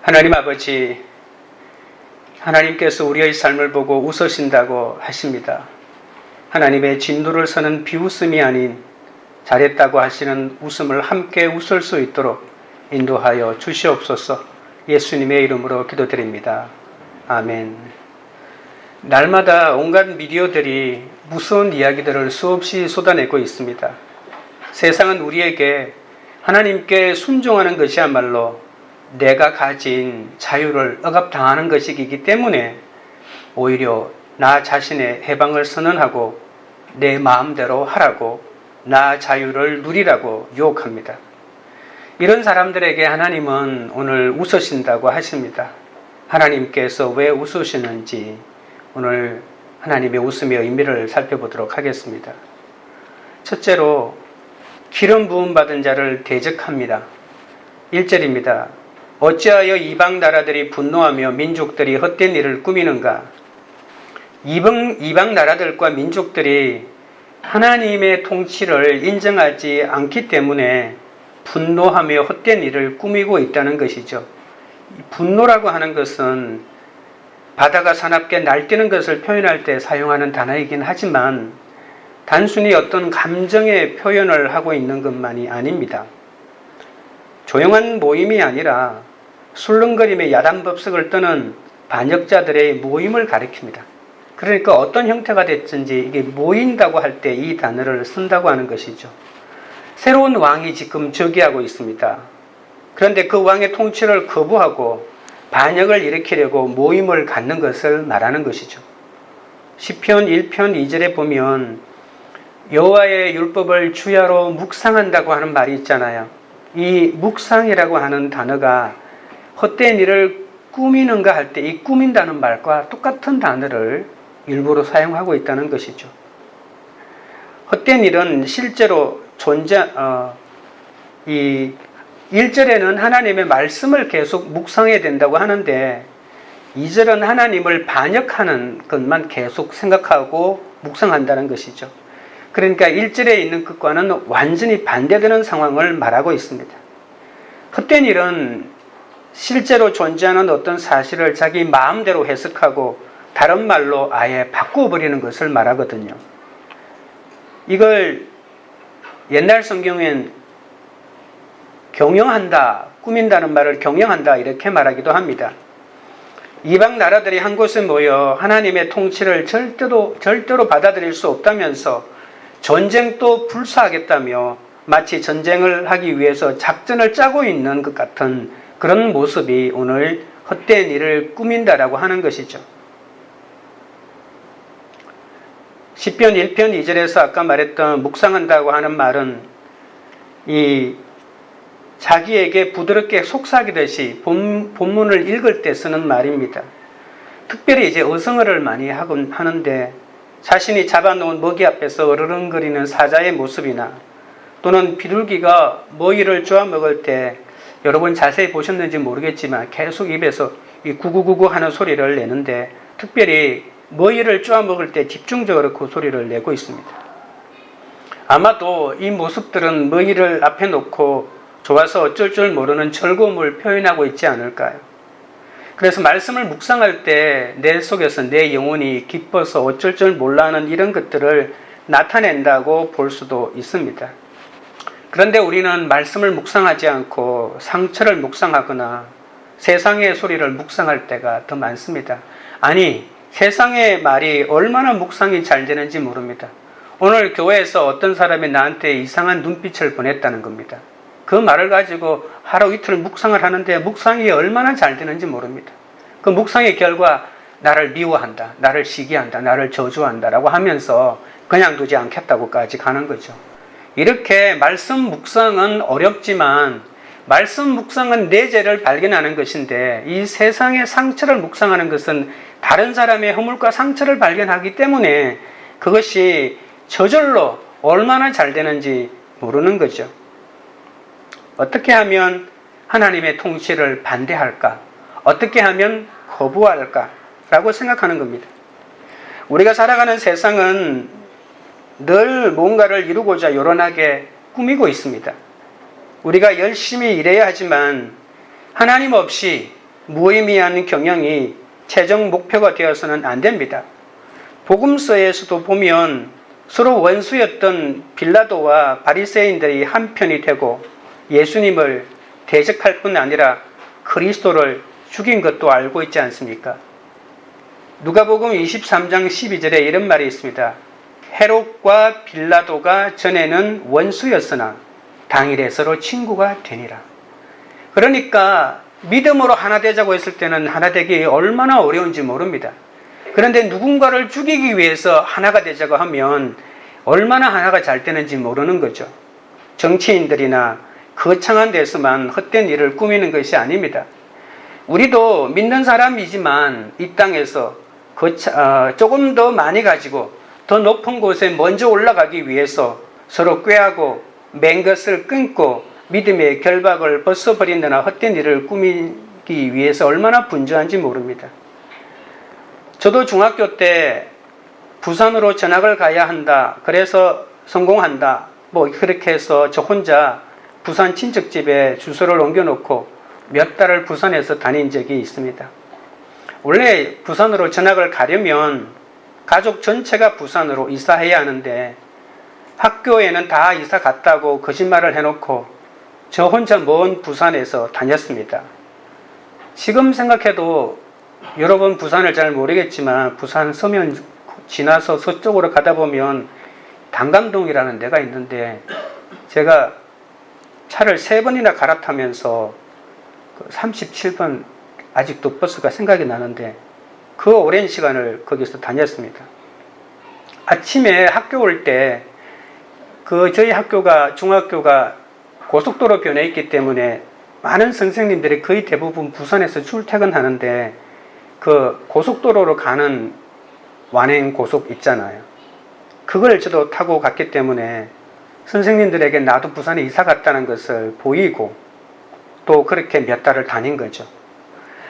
하나님 아버지, 하나님께서 우리의 삶을 보고 웃으신다고 하십니다. 하나님의 진노를 서는 비웃음이 아닌 잘했다고 하시는 웃음을 함께 웃을 수 있도록 인도하여 주시옵소서. 예수님의 이름으로 기도드립니다. 아멘. 날마다 온갖 미디어들이 무서운 이야기들을 수없이 쏟아내고 있습니다. 세상은 우리에게 하나님께 순종하는 것이야말로 내가 가진 자유를 억압당하는 것이기 때문에 오히려 나 자신의 해방을 선언하고 내 마음대로 하라고, 나 자유를 누리라고 유혹합니다. 이런 사람들에게 하나님은 오늘 웃으신다고 하십니다. 하나님께서 왜 웃으시는지 오늘 하나님의 웃음의 의미를 살펴보도록 하겠습니다. 첫째로 기름 부음 받은 자를 대적합니다. 1절입니다. 어찌하여 이방 나라들이 분노하며 민족들이 헛된 일을 꾸미는가? 이방 나라들과 민족들이 하나님의 통치를 인정하지 않기 때문에 분노하며 헛된 일을 꾸미고 있다는 것이죠. 분노라고 하는 것은 바다가 사납게 날뛰는 것을 표현할 때 사용하는 단어이긴 하지만 단순히 어떤 감정의 표현을 하고 있는 것만이 아닙니다. 조용한 모임이 아니라 술렁거림의 야단법석을 떠는 반역자들의 모임을 가리킵니다. 그러니까 어떤 형태가 됐든지 이게 모인다고 할 때 이 단어를 쓴다고 하는 것이죠. 새로운 왕이 지금 즉위하고 있습니다. 그런데 그 왕의 통치를 거부하고 반역을 일으키려고 모임을 갖는 것을 말하는 것이죠. 시편 1편 2절에 보면 여호와의 율법을 주야로 묵상한다고 하는 말이 있잖아요. 이 묵상이라고 하는 단어가 헛된 일을 꾸미는가 할 때 이 꾸민다는 말과 똑같은 단어를 일부러 사용하고 있다는 것이죠. 헛된 일은 실제로 이 1절에는 하나님의 말씀을 계속 묵상해야 된다고 하는데 2절은 하나님을 반역하는 것만 계속 생각하고 묵상한다는 것이죠. 그러니까 1절에 있는 것과는 완전히 반대되는 상황을 말하고 있습니다. 헛된 일은 실제로 존재하는 어떤 사실을 자기 마음대로 해석하고 다른 말로 아예 바꾸어버리는 것을 말하거든요. 이걸 옛날 성경엔 경영한다, 꾸민다는 말을 경영한다 이렇게 말하기도 합니다. 이방 나라들이 한 곳에 모여 하나님의 통치를 절대로 받아들일 수 없다면서 전쟁도 불사하겠다며 마치 전쟁을 하기 위해서 작전을 짜고 있는 것 같은 그런 모습이 오늘 헛된 일을 꾸민다라고 하는 것이죠. 시편 1편 2절에서 아까 말했던 묵상한다고 하는 말은 이 자기에게 부드럽게 속삭이듯이 본문을 읽을 때 쓰는 말입니다. 특별히 이제 어성어를 많이 하곤 하는데 자신이 잡아놓은 먹이 앞에서 어르렁거리는 사자의 모습이나 또는 비둘기가 먹이를 쪼아 먹을 때 여러분 자세히 보셨는지 모르겠지만 계속 입에서 이 구구구구 하는 소리를 내는데 특별히 먹이를 쪼아 먹을 때 집중적으로 그 소리를 내고 있습니다. 아마도 이 모습들은 먹이를 앞에 놓고 좋아서 어쩔 줄 모르는 즐거움을 표현하고 있지 않을까요? 그래서 말씀을 묵상할 때 내 속에서 내 영혼이 기뻐서 어쩔 줄 몰라하는 이런 것들을 나타낸다고 볼 수도 있습니다. 그런데 우리는 말씀을 묵상하지 않고 상처를 묵상하거나 세상의 소리를 묵상할 때가 더 많습니다. 아니, 세상의 말이 얼마나 묵상이 잘 되는지 모릅니다. 오늘 교회에서 어떤 사람이 나한테 이상한 눈빛을 보냈다는 겁니다. 그 말을 가지고 하루 이틀 묵상을 하는데 묵상이 얼마나 잘 되는지 모릅니다. 그 묵상의 결과 나를 미워한다, 나를 시기한다, 나를 저주한다 라고 하면서 그냥 두지 않겠다고까지 가는 거죠. 이렇게 말씀 묵상은 어렵지만 말씀 묵상은 내 죄를 발견하는 것인데 이 세상의 상처를 묵상하는 것은 다른 사람의 허물과 상처를 발견하기 때문에 그것이 저절로 얼마나 잘 되는지 모르는 거죠. 어떻게 하면 하나님의 통치를 반대할까? 어떻게 하면 거부할까? 라고 생각하는 겁니다. 우리가 살아가는 세상은 늘 뭔가를 이루고자 요란하게 꾸미고 있습니다. 우리가 열심히 일해야 하지만 하나님 없이 무의미한 경영이 최종 목표가 되어서는 안 됩니다. 복음서에서도 보면 서로 원수였던 빌라도와 바리새인들이 한편이 되고 예수님을 대적할 뿐 아니라 그리스도를 죽인 것도 알고 있지 않습니까? 누가복음 23장 12절에 이런 말이 있습니다. 헤롯과 빌라도가 전에는 원수였으나 당일에 서로 친구가 되니라. 그러니까 믿음으로 하나 되자고 했을 때는 하나 되기 얼마나 어려운지 모릅니다. 그런데 누군가를 죽이기 위해서 하나가 되자고 하면 얼마나 하나가 잘 되는지 모르는 거죠. 정치인들이나 거창한 데서만 헛된 일을 꾸미는 것이 아닙니다. 우리도 믿는 사람이지만 이 땅에서 조금 더 많이 가지고 더 높은 곳에 먼저 올라가기 위해서 서로 꾀하고 맨 것을 끊고 믿음의 결박을 벗어버린다나 헛된 일을 꾸미기 위해서 얼마나 분주한지 모릅니다. 저도 중학교 때 부산으로 전학을 가야 한다. 그래서 성공한다. 그렇게 해서 저 혼자 부산 친척집에 주소를 옮겨놓고 몇 달을 부산에서 다닌 적이 있습니다. 원래 부산으로 전학을 가려면 가족 전체가 부산으로 이사해야 하는데 학교에는 다 이사 갔다고 거짓말을 해놓고 저 혼자 먼 부산에서 다녔습니다. 지금 생각해도 여러분 부산을 잘 모르겠지만 부산 서면 지나서 서쪽으로 가다 보면 단감동이라는 데가 있는데 제가 차를 3번이나 갈아타면서 37번 아직도 버스가 생각이 나는데 그 오랜 시간을 거기서 다녔습니다. 아침에 학교 올 때 저희 중학교가 고속도로 변에 있기 때문에 많은 선생님들이 거의 대부분 부산에서 출퇴근하는데 그 고속도로로 가는 완행 고속 있잖아요. 그걸 저도 타고 갔기 때문에 선생님들에게 나도 부산에 이사 갔다는 것을 보이고 또 그렇게 몇 달을 다닌 거죠.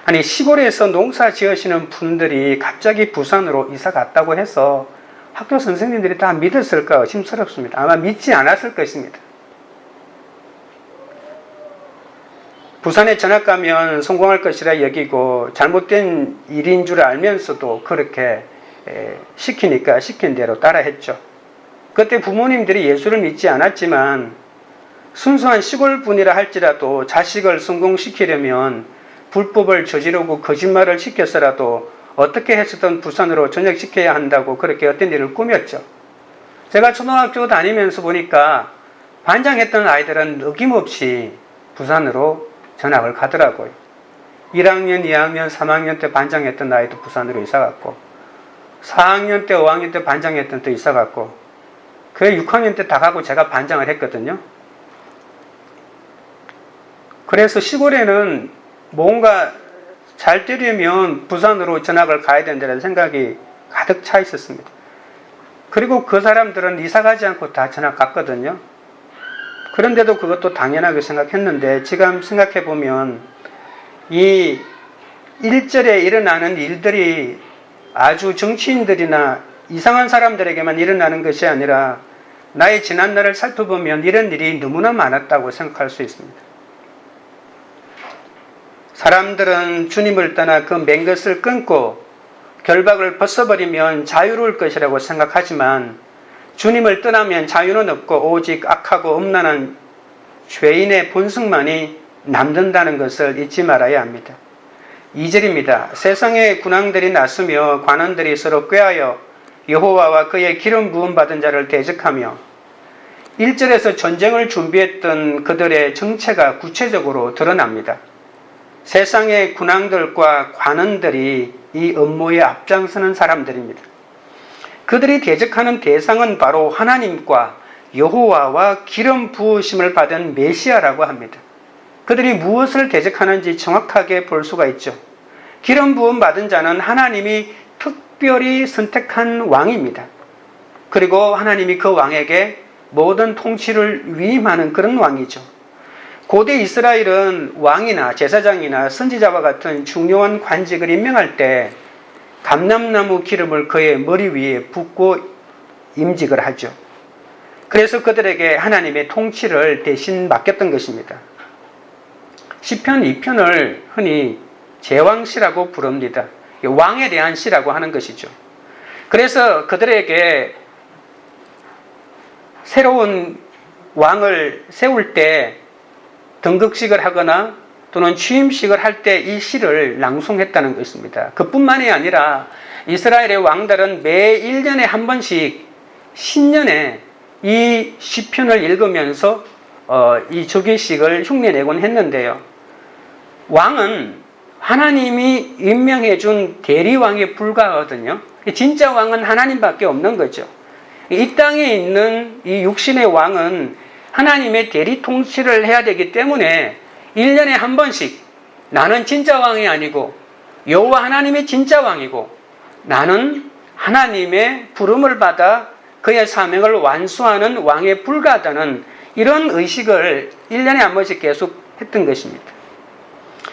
아니 시골에서 농사 지으시는 분들이 갑자기 부산으로 이사 갔다고 해서 학교 선생님들이 다 믿었을까 의심스럽습니다. 아마 믿지 않았을 것입니다. 부산에 전학 가면 성공할 것이라 여기고 잘못된 일인 줄 알면서도 그렇게 시키니까 시킨 대로 따라했죠. 그때 부모님들이 예수를 믿지 않았지만 순수한 시골 분이라 할지라도 자식을 성공시키려면 불법을 저지르고 거짓말을 시켜서라도 어떻게 해서든 부산으로 전역시켜야 한다고 그렇게 어떤 일을 꾸몄죠. 제가 초등학교 다니면서 보니까 반장했던 아이들은 어김없이 부산으로 전학을 가더라고요. 1학년, 2학년, 3학년 때 반장했던 아이도 부산으로 이사갔고 4학년 때, 5학년 때 반장했던 또 이사갔고 그게 6학년 때 다 가고 제가 반장을 했거든요. 그래서 시골에는 뭔가 잘 되려면 부산으로 전학을 가야 된다는 생각이 가득 차 있었습니다. 그리고 그 사람들은 이사 가지 않고 다 전학 갔거든요. 그런데도 그것도 당연하게 생각했는데 지금 생각해 보면 이 일절에 일어나는 일들이 아주 정치인들이나 이상한 사람들에게만 일어나는 것이 아니라 나의 지난날을 살펴보면 이런 일이 너무나 많았다고 생각할 수 있습니다. 사람들은 주님을 떠나 그 맨 것을 끊고 결박을 벗어버리면 자유로울 것이라고 생각하지만 주님을 떠나면 자유는 없고 오직 악하고 음란한 죄인의 본성만이 남는다는 것을 잊지 말아야 합니다. 2절입니다. 세상의 군왕들이 나서며 관원들이 서로 꾀하여 여호와와 그의 기름 부음 받은 자를 대적하며 1절에서 전쟁을 준비했던 그들의 정체가 구체적으로 드러납니다. 세상의 군왕들과 관원들이 이 업무에 앞장서는 사람들입니다. 그들이 대적하는 대상은 바로 하나님과 여호와와 기름 부으심을 받은 메시아라고 합니다. 그들이 무엇을 대적하는지 정확하게 볼 수가 있죠. 기름 부음 받은 자는 하나님이 특별히 선택한 왕입니다. 그리고 하나님이 그 왕에게 모든 통치를 위임하는 그런 왕이죠. 고대 이스라엘은 왕이나 제사장이나 선지자와 같은 중요한 관직을 임명할 때 감람나무 기름을 그의 머리 위에 붓고 임직을 하죠. 그래서 그들에게 하나님의 통치를 대신 맡겼던 것입니다. 시편 2편을 흔히 제왕시라고 부릅니다. 왕에 대한 시라고 하는 것이죠. 그래서 그들에게 새로운 왕을 세울 때 등극식을 하거나 또는 취임식을 할 때 이 시를 낭송했다는 것입니다. 그뿐만이 아니라 이스라엘의 왕들은 매 1년에 한 번씩 신년에 이 시편을 읽으면서 이 주기식을 흉내내곤 했는데요. 왕은 하나님이 임명해 준 대리왕에 불과하거든요. 진짜 왕은 하나님밖에 없는 거죠. 이 땅에 있는 이 육신의 왕은 하나님의 대리 통치를 해야 되기 때문에 1년에 한 번씩 나는 진짜 왕이 아니고 여호와 하나님의 진짜 왕이고 나는 하나님의 부름을 받아 그의 사명을 완수하는 왕에 불과하다는 이런 의식을 1년에 한 번씩 계속 했던 것입니다.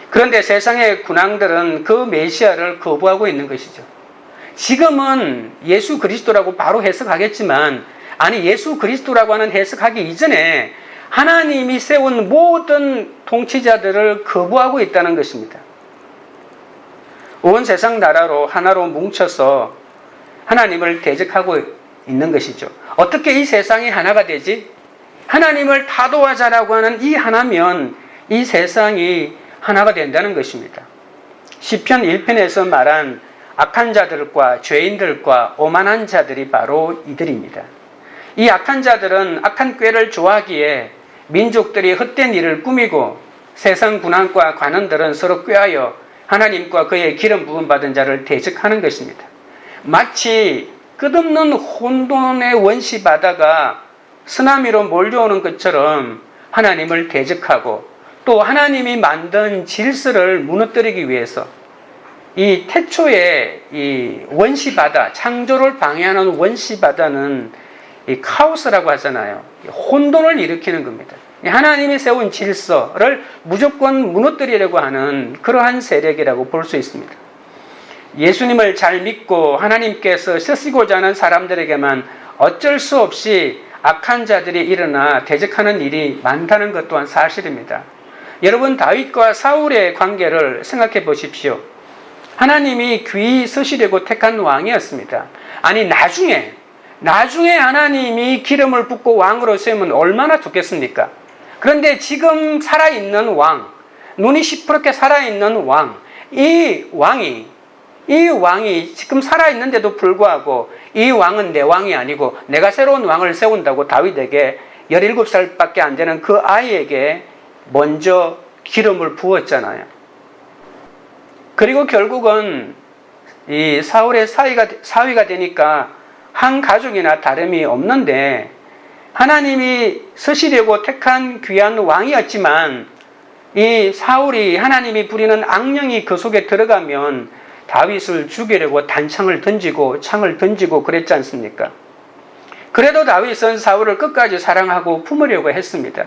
그런데 세상의 군왕들은 그 메시아를 거부하고 있는 것이죠. 지금은 예수 그리스도라고 바로 해석하겠지만 아니 예수 그리스도라고 하는 해석하기 이전에 하나님이 세운 모든 통치자들을 거부하고 있다는 것입니다. 온 세상 나라로 하나로 뭉쳐서 하나님을 대적하고 있는 것이죠. 어떻게 이 세상이 하나가 되지? 하나님을 타도하자라고 하는 이 하나면 이 세상이 하나가 된다는 것입니다. 시편 1편에서 말한 악한 자들과 죄인들과 오만한 자들이 바로 이들입니다. 이 악한 자들은 악한 꾀를 좋아하기에 민족들이 헛된 일을 꾸미고 세상 군왕과 관원들은 서로 꾀하여 하나님과 그의 기름 부음 받은 자를 대적하는 것입니다. 마치 끝없는 혼돈의 원시 바다가 쓰나미로 몰려오는 것처럼 하나님을 대적하고 또 하나님이 만든 질서를 무너뜨리기 위해서 이 태초의 이 원시 바다, 창조를 방해하는 원시 바다는 이 카오스라고 하잖아요. 혼돈을 일으키는 겁니다. 하나님이 세운 질서를 무조건 무너뜨리려고 하는 그러한 세력이라고 볼 수 있습니다. 예수님을 잘 믿고 하나님께서 쓰시고자 하는 사람들에게만 어쩔 수 없이 악한 자들이 일어나 대적하는 일이 많다는 것 또한 사실입니다. 여러분 다윗과 사울의 관계를 생각해 보십시오. 하나님이 귀히 쓰시려고 택한 왕이었습니다. 아니 나중에 하나님이 기름을 붓고 왕으로 세우면 얼마나 좋겠습니까? 그런데 지금 살아있는 왕, 눈이 시퍼렇게 살아있는 왕, 이 왕이 지금 살아있는데도 불구하고 이 왕은 내 왕이 아니고 내가 새로운 왕을 세운다고 다윗에게 17살밖에 안 되는 그 아이에게 먼저 기름을 부었잖아요. 그리고 결국은 이 사울의 사위가 되니까 한 가족이나 다름이 없는데 하나님이 쓰시려고 택한 귀한 왕이었지만 이 사울이 하나님이 부리는 악령이 그 속에 들어가면 다윗을 죽이려고 단창을 던지고 창을 던지고 그랬지 않습니까? 그래도 다윗은 사울을 끝까지 사랑하고 품으려고 했습니다.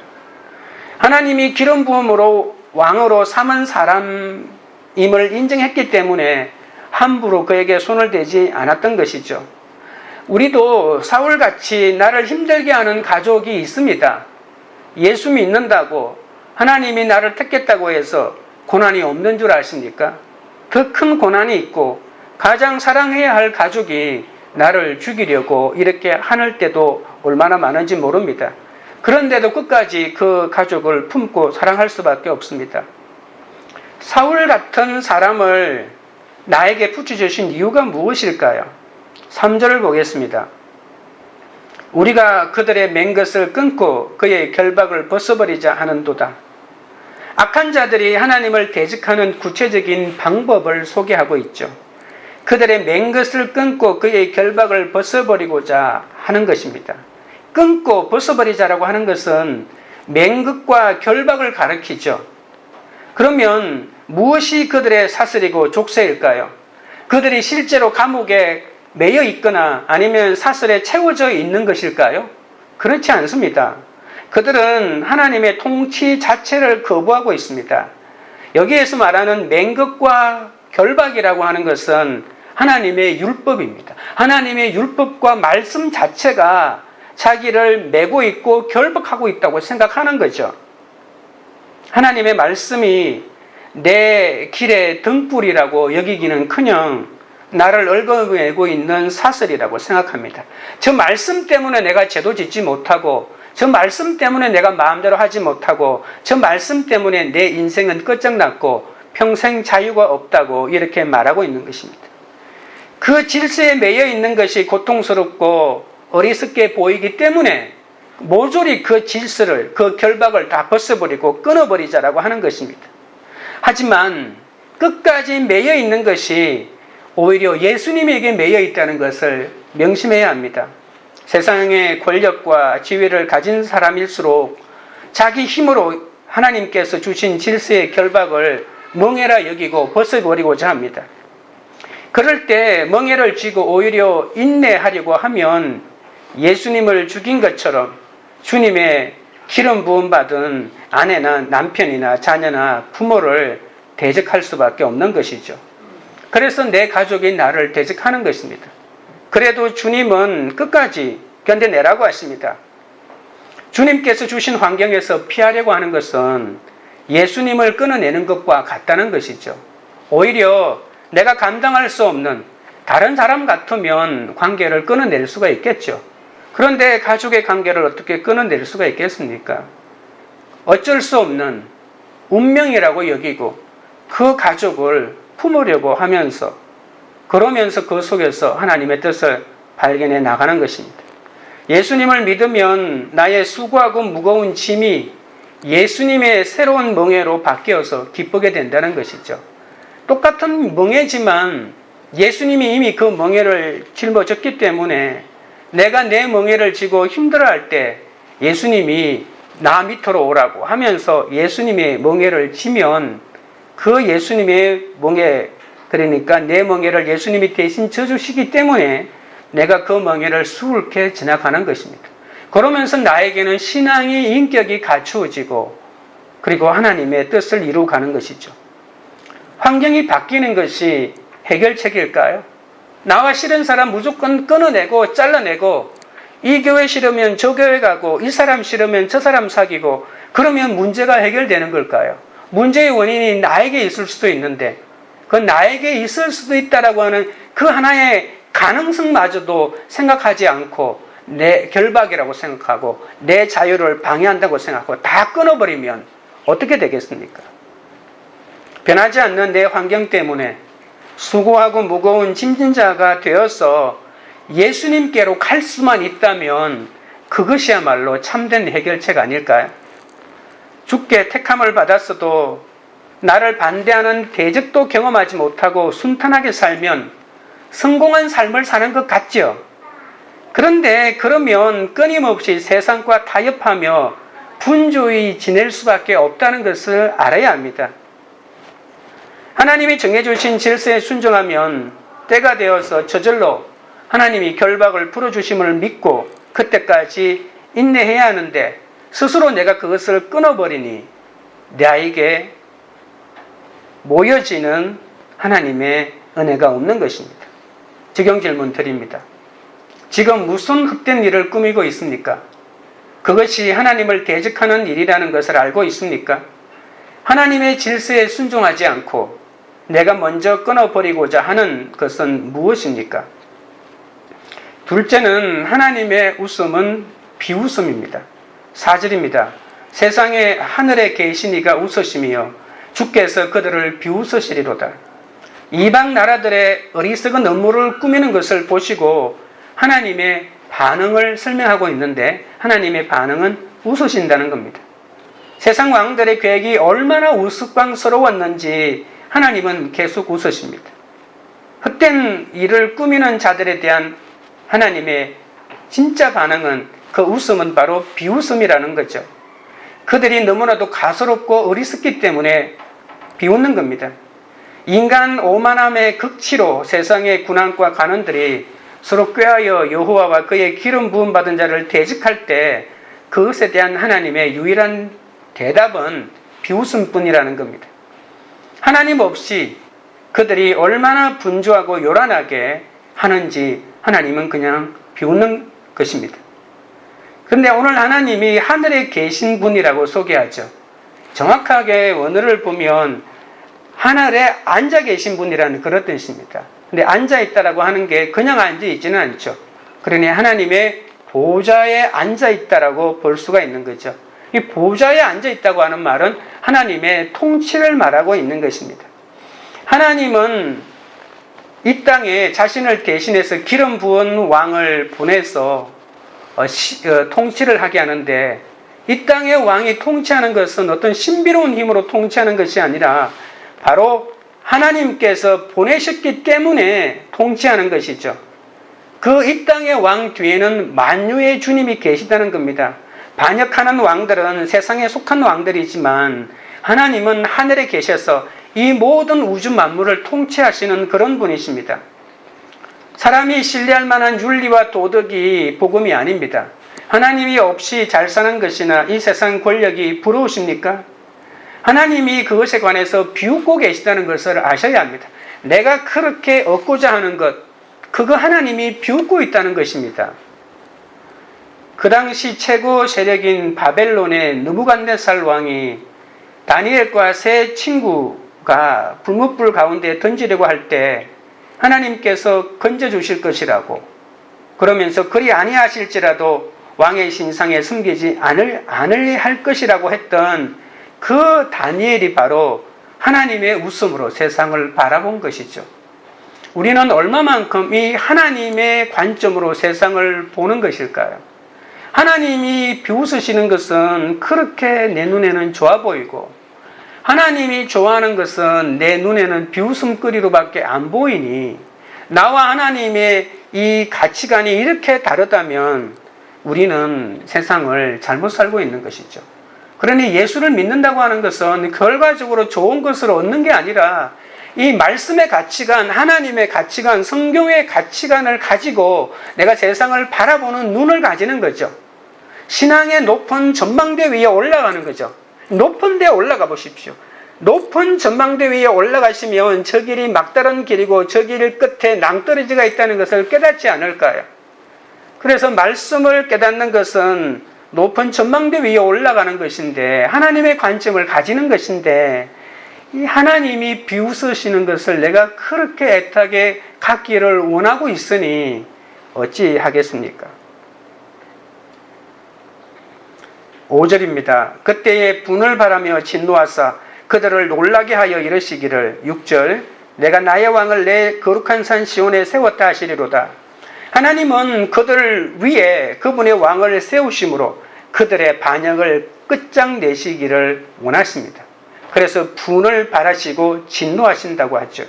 하나님이 기름 부음으로 왕으로 삼은 사람임을 인정했기 때문에 함부로 그에게 손을 대지 않았던 것이죠. 우리도 사울같이 나를 힘들게 하는 가족이 있습니다. 예수 믿는다고 하나님이 나를 택했다고 해서 고난이 없는 줄 아십니까? 더 큰 고난이 있고 가장 사랑해야 할 가족이 나를 죽이려고 이렇게 하는 때도 얼마나 많은지 모릅니다. 그런데도 끝까지 그 가족을 품고 사랑할 수밖에 없습니다. 사울 같은 사람을 나에게 붙여주신 이유가 무엇일까요? 3절을 보겠습니다. 우리가 그들의 맨 것을 끊고 그의 결박을 벗어버리자 하는도다. 악한 자들이 하나님을 대적하는 구체적인 방법을 소개하고 있죠. 그들의 맨 것을 끊고 그의 결박을 벗어버리고자 하는 것입니다. 끊고 벗어버리자라고 하는 것은 맨 것과 결박을 가리키죠. 그러면 무엇이 그들의 사슬이고 족쇄일까요? 그들이 실제로 감옥에 매여 있거나 아니면 사슬에 채워져 있는 것일까요? 그렇지 않습니다. 그들은 하나님의 통치 자체를 거부하고 있습니다. 여기에서 말하는 맨 것과 결박이라고 하는 것은 하나님의 율법입니다. 하나님의 율법과 말씀 자체가 자기를 매고 있고 결박하고 있다고 생각하는 거죠. 하나님의 말씀이 내 길의 등불이라고 여기기는커녕 나를 얽어매고 있는 사슬이라고 생각합니다. 저 말씀 때문에 내가 제도 짓지 못하고, 저 말씀 때문에 내가 마음대로 하지 못하고, 저 말씀 때문에 내 인생은 끝장났고 평생 자유가 없다고 이렇게 말하고 있는 것입니다. 그 질서에 매여 있는 것이 고통스럽고 어리석게 보이기 때문에 모조리 그 질서를, 그 결박을 다 벗어버리고 끊어버리자라고 하는 것입니다. 하지만 끝까지 매여 있는 것이 오히려 예수님에게 매여 있다는 것을 명심해야 합니다. 세상의 권력과 지위를 가진 사람일수록 자기 힘으로 하나님께서 주신 질서의 결박을 멍해라 여기고 벗어버리고자 합니다. 그럴 때 멍해를 쥐고 오히려 인내하려고 하면 예수님을 죽인 것처럼 주님의 기름 부음 받은 아내나 남편이나 자녀나 부모를 대적할 수밖에 없는 것이죠. 그래서 내 가족이 나를 대적하는 것입니다. 그래도 주님은 끝까지 견뎌내라고 하십니다. 주님께서 주신 환경에서 피하려고 하는 것은 예수님을 끊어내는 것과 같다는 것이죠. 오히려 내가 감당할 수 없는 다른 사람 같으면 관계를 끊어낼 수가 있겠죠. 그런데 가족의 관계를 어떻게 끊어낼 수가 있겠습니까? 어쩔 수 없는 운명이라고 여기고 그 가족을 품으려고 하면서, 그러면서 그 속에서 하나님의 뜻을 발견해 나가는 것입니다. 예수님을 믿으면 나의 수고하고 무거운 짐이 예수님의 새로운 멍에로 바뀌어서 기쁘게 된다는 것이죠. 똑같은 멍에지만 예수님이 이미 그 멍에를 짊어졌기 때문에 내가 내 멍에를 지고 힘들어할 때 예수님이 나 밑으로 오라고 하면서 예수님의 멍에를 지면 그 예수님의 멍에, 그러니까 내 멍에를 예수님이 대신 져주시기 때문에 내가 그 멍에를 수월케 지나가는 것입니다. 그러면서 나에게는 신앙의 인격이 갖추어지고 그리고 하나님의 뜻을 이루어가는 것이죠. 환경이 바뀌는 것이 해결책일까요? 나와 싫은 사람 무조건 끊어내고 잘라내고 이 교회 싫으면 저 교회 가고 이 사람 싫으면 저 사람 사귀고 그러면 문제가 해결되는 걸까요? 문제의 원인이 나에게 있을 수도 있는데 그 나에게 있을 수도 있다라고 하는 그 하나의 가능성마저도 생각하지 않고 내 결박이라고 생각하고 내 자유를 방해한다고 생각하고 다 끊어버리면 어떻게 되겠습니까? 변하지 않는 내 환경 때문에 수고하고 무거운 짐진 자가 되어서 예수님께로 갈 수만 있다면 그것이야말로 참된 해결책 아닐까요? 주께 택함을 받았어도 나를 반대하는 대적도 경험하지 못하고 순탄하게 살면 성공한 삶을 사는 것 같죠. 그런데 그러면 끊임없이 세상과 타협하며 분주히 지낼 수밖에 없다는 것을 알아야 합니다. 하나님이 정해주신 질서에 순종하면 때가 되어서 저절로 하나님이 결박을 풀어주심을 믿고 그때까지 인내해야 하는데 스스로 내가 그것을 끊어버리니 나에게 모여지는 하나님의 은혜가 없는 것입니다. 적용 질문 드립니다. 지금 무슨 헛된 일을 꾸미고 있습니까? 그것이 하나님을 대적하는 일이라는 것을 알고 있습니까? 하나님의 질서에 순종하지 않고 내가 먼저 끊어버리고자 하는 것은 무엇입니까? 둘째는 하나님의 웃음은 비웃음입니다. 4절입니다. 세상에 하늘에 계신 이가 웃으시며 주께서 그들을 비웃으시리로다. 이방 나라들의 어리석은 음모를 꾸미는 것을 보시고 하나님의 반응을 설명하고 있는데 하나님의 반응은 웃으신다는 겁니다. 세상 왕들의 계획이 얼마나 우스꽝스러웠는지 하나님은 계속 웃으십니다. 헛된 일을 꾸미는 자들에 대한 하나님의 진짜 반응은 그 웃음은 바로 비웃음이라는 거죠. 그들이 너무나도 가소롭고 어리석기 때문에 비웃는 겁니다. 인간 오만함의 극치로 세상의 군왕과 관원들이 서로 꾀하여 여호와와 그의 기름 부음 받은 자를 대적할 때 그것에 대한 하나님의 유일한 대답은 비웃음뿐이라는 겁니다. 하나님 없이 그들이 얼마나 분주하고 요란하게 하는지 하나님은 그냥 비웃는 것입니다. 그런데 오늘 하나님이 하늘에 계신 분이라고 소개하죠. 정확하게 원어를 보면 하늘에 앉아 계신 분이라는 그런 뜻입니다. 근데 앉아 있다라고 하는 게 그냥 앉아 있지는 않죠. 그러니 하나님의 보좌에 앉아 있다라고 볼 수가 있는 거죠. 이 보좌에 앉아 있다고 하는 말은 하나님의 통치를 말하고 있는 것입니다. 하나님은 이 땅에 자신을 대신해서 기름 부은 왕을 보내서 통치를 하게 하는데, 이 땅의 왕이 통치하는 것은 어떤 신비로운 힘으로 통치하는 것이 아니라 바로 하나님께서 보내셨기 때문에 통치하는 것이죠. 그 이 땅의 왕 뒤에는 만유의 주님이 계시다는 겁니다. 반역하는 왕들은 세상에 속한 왕들이지만 하나님은 하늘에 계셔서 이 모든 우주 만물을 통치하시는 그런 분이십니다. 사람이 신뢰할 만한 윤리와 도덕이 복음이 아닙니다. 하나님이 없이 잘 사는 것이나 이 세상 권력이 부러우십니까? 하나님이 그것에 관해서 비웃고 계시다는 것을 아셔야 합니다. 내가 그렇게 얻고자 하는 것, 그거 하나님이 비웃고 있다는 것입니다. 그 당시 최고 세력인 바벨론의 느부갓네살 왕이 다니엘과 세 친구가 불못불 가운데 던지려고 할 때 하나님께서 건져주실 것이라고, 그러면서 그리 아니하실지라도 왕의 신상에 숨기지 않으려 할 것이라고 했던 그 다니엘이 바로 하나님의 웃음으로 세상을 바라본 것이죠. 우리는 얼마만큼 이 하나님의 관점으로 세상을 보는 것일까요? 하나님이 비웃으시는 것은 그렇게 내 눈에는 좋아 보이고, 하나님이 좋아하는 것은 내 눈에는 비웃음거리로밖에 안 보이니, 나와 하나님의 이 가치관이 이렇게 다르다면 우리는 세상을 잘못 살고 있는 것이죠. 그러니 예수를 믿는다고 하는 것은 결과적으로 좋은 것을 얻는 게 아니라 이 말씀의 가치관, 하나님의 가치관, 성경의 가치관을 가지고 내가 세상을 바라보는 눈을 가지는 거죠. 신앙의 높은 전망대 위에 올라가는 거죠. 높은 데 올라가 보십시오. 높은 전망대 위에 올라가시면 저 길이 막다른 길이고 저 길 끝에 낭떠러지가 있다는 것을 깨닫지 않을까요? 그래서 말씀을 깨닫는 것은 높은 전망대 위에 올라가는 것인데, 하나님의 관점을 가지는 것인데, 이 하나님이 비웃으시는 것을 내가 그렇게 애타게 갖기를 원하고 있으니 어찌 하겠습니까? 5절입니다. 그때에 분을 바라며 진노하사 그들을 놀라게 하여 이르시기를, 6절, 내가 나의 왕을 내 거룩한 산 시온에 세웠다 하시리로다. 하나님은 그들 위에 그분의 왕을 세우심으로 그들의 반역을 끝장내시기를 원하십니다. 그래서 분을 바라시고 진노하신다고 하죠.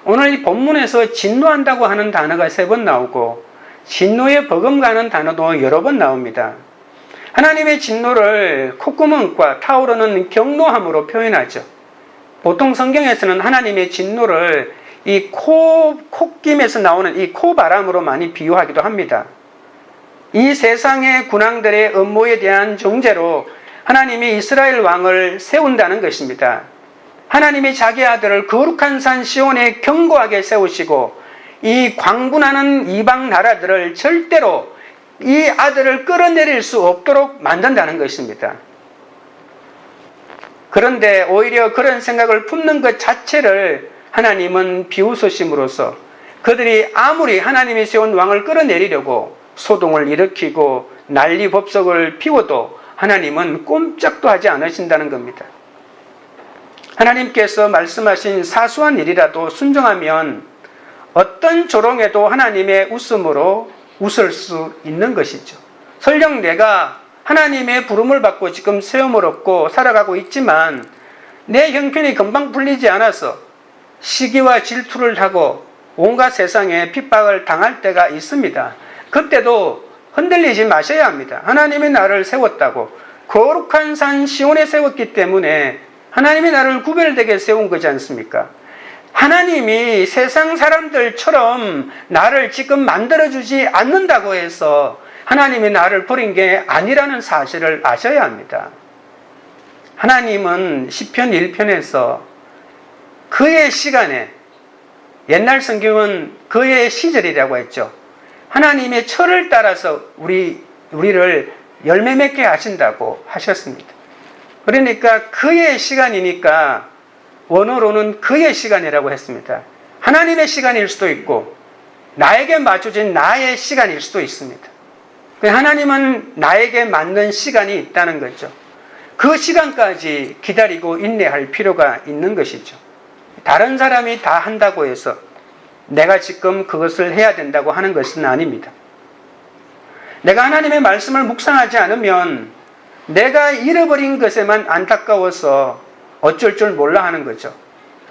오늘 이 본문에서 진노한다고 하는 단어가 3번 나오고 진노에 버금가는 단어도 여러 번 나옵니다. 하나님의 진노를 콧구멍과 타오르는 경노함으로 표현하죠. 보통 성경에서는 하나님의 진노를 이 콧김에서 나오는 이 코바람으로 많이 비유하기도 합니다. 이 세상의 군왕들의 음모에 대한 정죄로 하나님이 이스라엘 왕을 세운다는 것입니다. 하나님이 자기 아들을 거룩한 산 시온에 견고하게 세우시고 이 광분하는 이방 나라들을 절대로 이 아들을 끌어내릴 수 없도록 만든다는 것입니다. 그런데 오히려 그런 생각을 품는 것 자체를 하나님은 비웃으심으로써 그들이 아무리 하나님이 세운 왕을 끌어내리려고 소동을 일으키고 난리 법석을 피워도 하나님은 꼼짝도 하지 않으신다는 겁니다. 하나님께서 말씀하신 사소한 일이라도 순종하면 어떤 조롱에도 하나님의 웃음으로 웃을 수 있는 것이죠. 설령 내가 하나님의 부름을 받고 지금 세움을 얻고 살아가고 있지만 내 형편이 금방 풀리지 않아서 시기와 질투를 하고 온갖 세상에 핍박을 당할 때가 있습니다. 그때도 흔들리지 마셔야 합니다. 하나님이 나를 세웠다고, 거룩한 산 시온에 세웠기 때문에 하나님이 나를 구별되게 세운 거지 않습니까? 하나님이 세상 사람들처럼 나를 지금 만들어주지 않는다고 해서 하나님이 나를 버린 게 아니라는 사실을 아셔야 합니다. 하나님은 시편 1편에서 그의 시간에, 옛날 성경은 그의 시절이라고 했죠. 하나님의 철을 따라서 우리를 열매 맺게 하신다고 하셨습니다. 그러니까 그의 시간이니까 원어로는 그의 시간이라고 했습니다. 하나님의 시간일 수도 있고 나에게 맞춰진 나의 시간일 수도 있습니다. 하나님은 나에게 맞는 시간이 있다는 거죠. 그 시간까지 기다리고 인내할 필요가 있는 것이죠. 다른 사람이 다 한다고 해서 내가 지금 그것을 해야 된다고 하는 것은 아닙니다. 내가 하나님의 말씀을 묵상하지 않으면 내가 잃어버린 것에만 안타까워서 어쩔 줄 몰라 하는 거죠.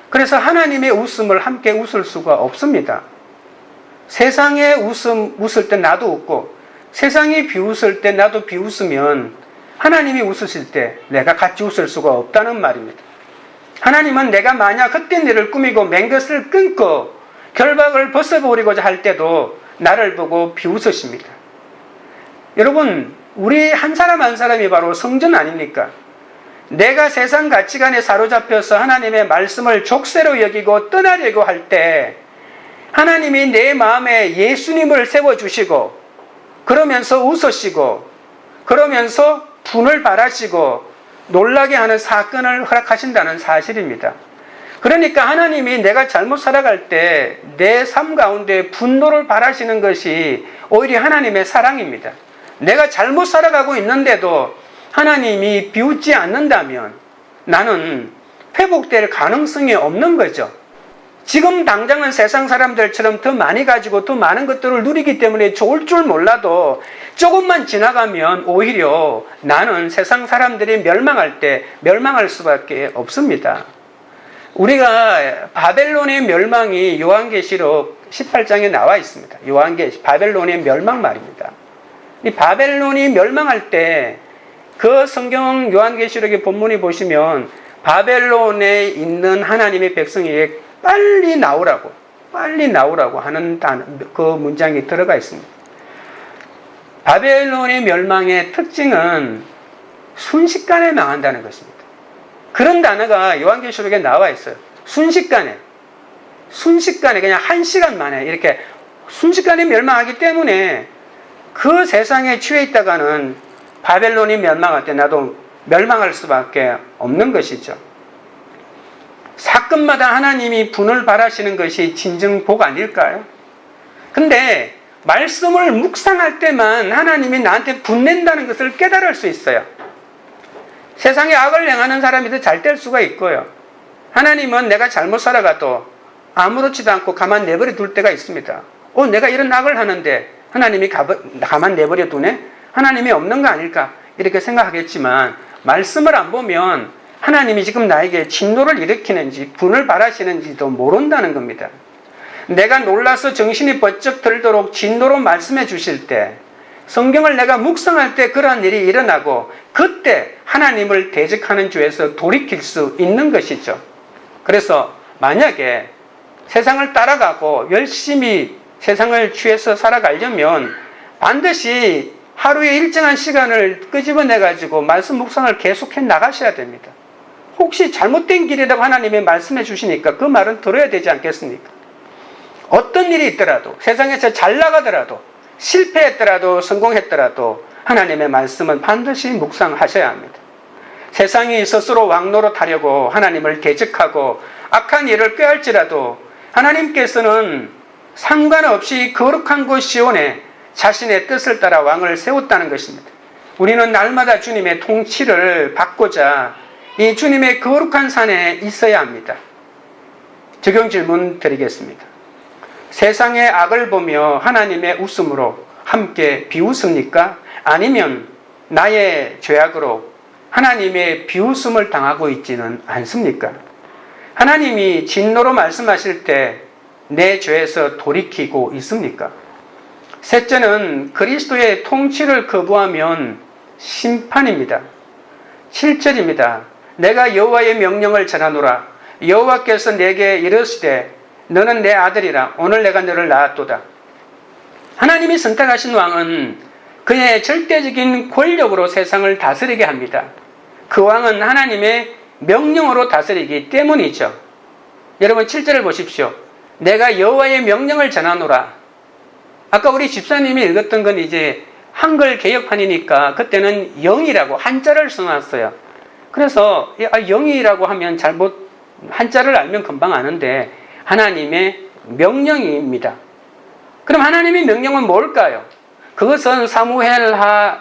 그래서 하나님의 웃음을 함께 웃을 수가 없습니다. 세상에 웃을 때 나도 웃고 세상이 비웃을 때 나도 비웃으면 하나님이 웃으실 때 내가 같이 웃을 수가 없다는 말입니다. 하나님은 내가 만약 헛된 일을 꾸미고 맹것을 끊고 결박을 벗어버리고자 할 때도 나를 보고 비웃으십니다. 여러분, 우리 한 사람 한 사람이 바로 성전 아닙니까? 내가 세상 가치관에 사로잡혀서 하나님의 말씀을 족쇄로 여기고 떠나려고 할 때 하나님이 내 마음에 예수님을 세워주시고 그러면서 웃으시고 그러면서 분을 발하시고 놀라게 하는 사건을 허락하신다는 사실입니다. 그러니까 하나님이 내가 잘못 살아갈 때 내 삶 가운데 분노를 발하시는 것이 오히려 하나님의 사랑입니다. 내가 잘못 살아가고 있는데도 하나님이 비웃지 않는다면 나는 회복될 가능성이 없는 거죠. 지금 당장은 세상 사람들처럼 더 많이 가지고 더 많은 것들을 누리기 때문에 좋을 줄 몰라도 조금만 지나가면 오히려 나는 세상 사람들이 멸망할 때 멸망할 수밖에 없습니다. 우리가 바벨론의 멸망이 요한계시록 18장에 나와 있습니다. 바벨론의 멸망 말입니다. 이 바벨론이 멸망할 때 그 성경 요한계시록의 본문이 보시면 바벨론에 있는 하나님의 백성에게 빨리 나오라고 하는 그 문장이 들어가 있습니다. 바벨론의 멸망의 특징은 순식간에 망한다는 것입니다. 그런 단어가 요한계시록에 나와 있어요. 순식간에 그냥 1시간 만에 이렇게 순식간에 멸망하기 때문에 그 세상에 취해 있다가는 바벨론이 멸망할 때 나도 멸망할 수밖에 없는 것이죠. 사건마다 하나님이 분을 발하시는 것이 진정 복 아닐까요? 근데 말씀을 묵상할 때만 하나님이 나한테 분낸다는 것을 깨달을 수 있어요. 세상에 악을 행하는 사람이 더 잘 될 수가 있고요. 하나님은 내가 잘못 살아가도 아무렇지도 않고 가만 내버려 둘 때가 있습니다. 내가 이런 악을 하는데 하나님이 가만 내버려 두네? 하나님이 없는 거 아닐까? 이렇게 생각하겠지만 말씀을 안 보면 하나님이 지금 나에게 진노를 일으키는지 분을 발하시는지도 모른다는 겁니다. 내가 놀라서 정신이 번쩍 들도록 진노로 말씀해 주실 때 성경을 내가 묵상할 때 그러한 일이 일어나고 그때 하나님을 대적하는 죄에서 돌이킬 수 있는 것이죠. 그래서 만약에 세상을 따라가고 열심히 세상을 취해서 살아가려면 반드시 하루에 일정한 시간을 끄집어내가지고 말씀 묵상을 계속해 나가셔야 됩니다. 혹시 잘못된 길이라고 하나님이 말씀해 주시니까 그 말은 들어야 되지 않겠습니까? 어떤 일이 있더라도 세상에서 잘 나가더라도 실패했더라도 성공했더라도 하나님의 말씀은 반드시 묵상하셔야 합니다. 세상이 스스로 왕노릇하려고 하나님을 대적하고 악한 일을 꾀할지라도 하나님께서는 상관없이 거룩한 곳 시온에 자신의 뜻을 따라 왕을 세웠다는 것입니다. 우리는 날마다 주님의 통치를 받고자 이 주님의 거룩한 산에 있어야 합니다. 적용 질문 드리겠습니다. 세상의 악을 보며 하나님의 웃음으로 함께 비웃습니까? 아니면 나의 죄악으로 하나님의 비웃음을 당하고 있지는 않습니까? 하나님이 진노로 말씀하실 때 내 죄에서 돌이키고 있습니까? 셋째는 그리스도의 통치를 거부하면 심판입니다. 7절입니다. 내가 여호와의 명령을 전하노라. 여호와께서 내게 이르시되 너는 내 아들이라. 오늘 내가 너를 낳았도다. 하나님이 선택하신 왕은 그의 절대적인 권력으로 세상을 다스리게 합니다. 그 왕은 하나님의 명령으로 다스리기 때문이죠. 여러분 7절을 보십시오. 내가 여호와의 명령을 전하노라. 아까 우리 집사님이 읽었던 건 이제 한글 개혁판이니까 그때는 영이라고 한자를 써놨어요. 그래서 영이라고 하면 잘못 한자를 알면 금방 아는데 하나님의 명령입니다. 그럼 하나님의 명령은 뭘까요? 그것은 사무엘하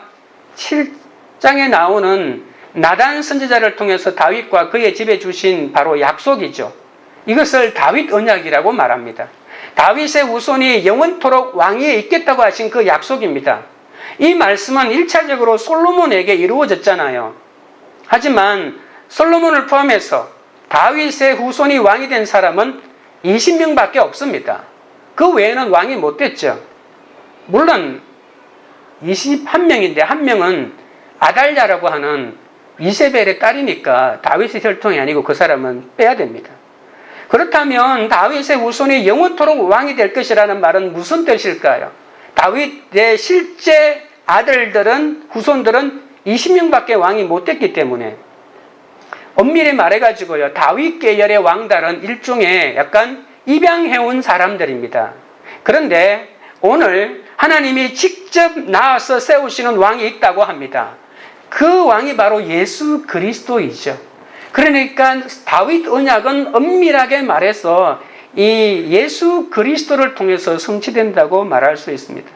7장에 나오는 나단 선지자를 통해서 다윗과 그의 집에 주신 바로 약속이죠. 이것을 다윗 언약이라고 말합니다. 다윗의 후손이 영원토록 왕위에 있겠다고 하신 그 약속입니다. 이 말씀은 1차적으로 솔로몬에게 이루어졌잖아요. 하지만 솔로몬을 포함해서 다윗의 후손이 왕이 된 사람은 20명밖에 없습니다. 그 외에는 왕이 못 됐죠. 물론 21명인데 한 명은 아달랴라고 하는 이세벨의 딸이니까 다윗의 혈통이 아니고 그 사람은 빼야 됩니다. 그렇다면 다윗의 후손이 영원토록 왕이 될 것이라는 말은 무슨 뜻일까요? 다윗의 실제 아들들은, 후손들은 20명밖에 왕이 못 됐기 때문에 엄밀히 말해가지고요, 다윗 계열의 왕달은 일종의 약간 입양해온 사람들입니다. 그런데 오늘 하나님이 직접 나와서 세우시는 왕이 있다고 합니다. 그 왕이 바로 예수 그리스도이죠. 그러니까 다윗 언약은 엄밀하게 말해서 이 예수 그리스도를 통해서 성취된다고 말할 수 있습니다.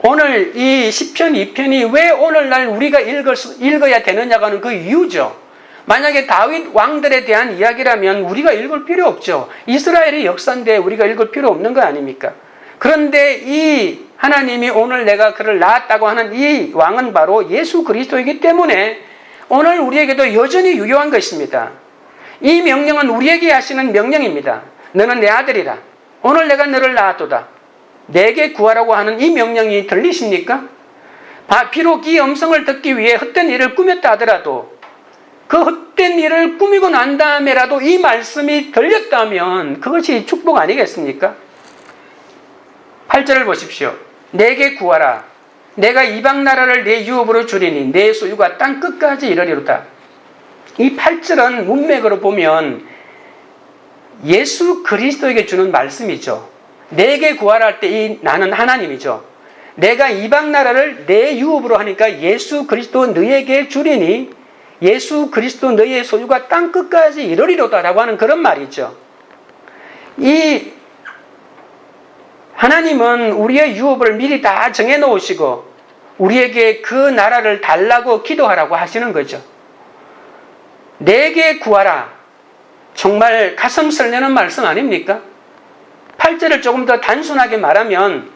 오늘 이 시편 2편이 왜 오늘날 우리가 읽어야 되느냐가 하는 그 이유죠. 만약에 다윗 왕들에 대한 이야기라면 우리가 읽을 필요 없죠. 이스라엘의 역사인데 우리가 읽을 필요 없는 거 아닙니까? 그런데 이 하나님이 오늘 내가 그를 낳았다고 하는 이 왕은 바로 예수 그리스도이기 때문에 오늘 우리에게도 여전히 유효한 것입니다. 이 명령은 우리에게 하시는 명령입니다. 너는 내 아들이라. 오늘 내가 너를 낳았도다. 내게 구하라고 하는 이 명령이 들리십니까? 비록 이 음성을 듣기 위해 헛된 일을 꾸몄다 하더라도 그 헛된 일을 꾸미고 난 다음에라도 이 말씀이 들렸다면 그것이 축복 아니겠습니까? 8절을 보십시오. 내게 구하라. 내가 이방 나라를 내 유업으로 주리니 내 소유가 땅 끝까지 이르리로다. 이 8절은 문맥으로 보면 예수 그리스도에게 주는 말씀이죠. 내게 구하라 할 때 이 나는 하나님이죠. 내가 이방 나라를 내 유업으로 하니까 예수 그리스도 너에게 주리니 예수 그리스도 너의 소유가 땅 끝까지 이르리로다라고 하는 그런 말이죠. 이 하나님은 우리의 유업을 미리 다 정해놓으시고 우리에게 그 나라를 달라고 기도하라고 하시는 거죠. 내게 구하라. 정말 가슴 설레는 말씀 아닙니까? 8절을 조금 더 단순하게 말하면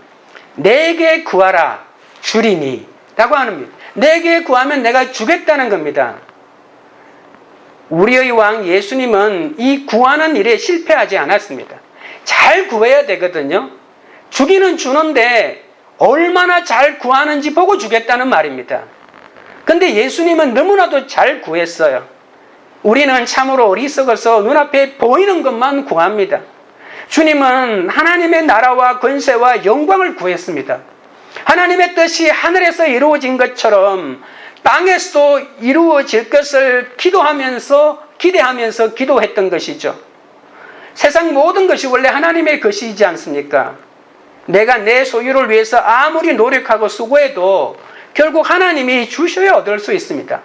내게 구하라 주리니 라고 하는, 내게 구하면 내가 주겠다는 겁니다. 우리의 왕 예수님은 이 구하는 일에 실패하지 않았습니다. 잘 구해야 되거든요. 주기는 주는데 얼마나 잘 구하는지 보고 주겠다는 말입니다. 근데 예수님은 너무나도 잘 구했어요. 우리는 참으로 어리석어서 눈앞에 보이는 것만 구합니다. 주님은 하나님의 나라와 권세와 영광을 구했습니다. 하나님의 뜻이 하늘에서 이루어진 것처럼 땅에서도 이루어질 것을 기대하면서 기도했던 것이죠. 세상 모든 것이 원래 하나님의 것이지 않습니까? 내가 내 소유를 위해서 아무리 노력하고 수고해도 결국 하나님이 주셔야 얻을 수 있습니다.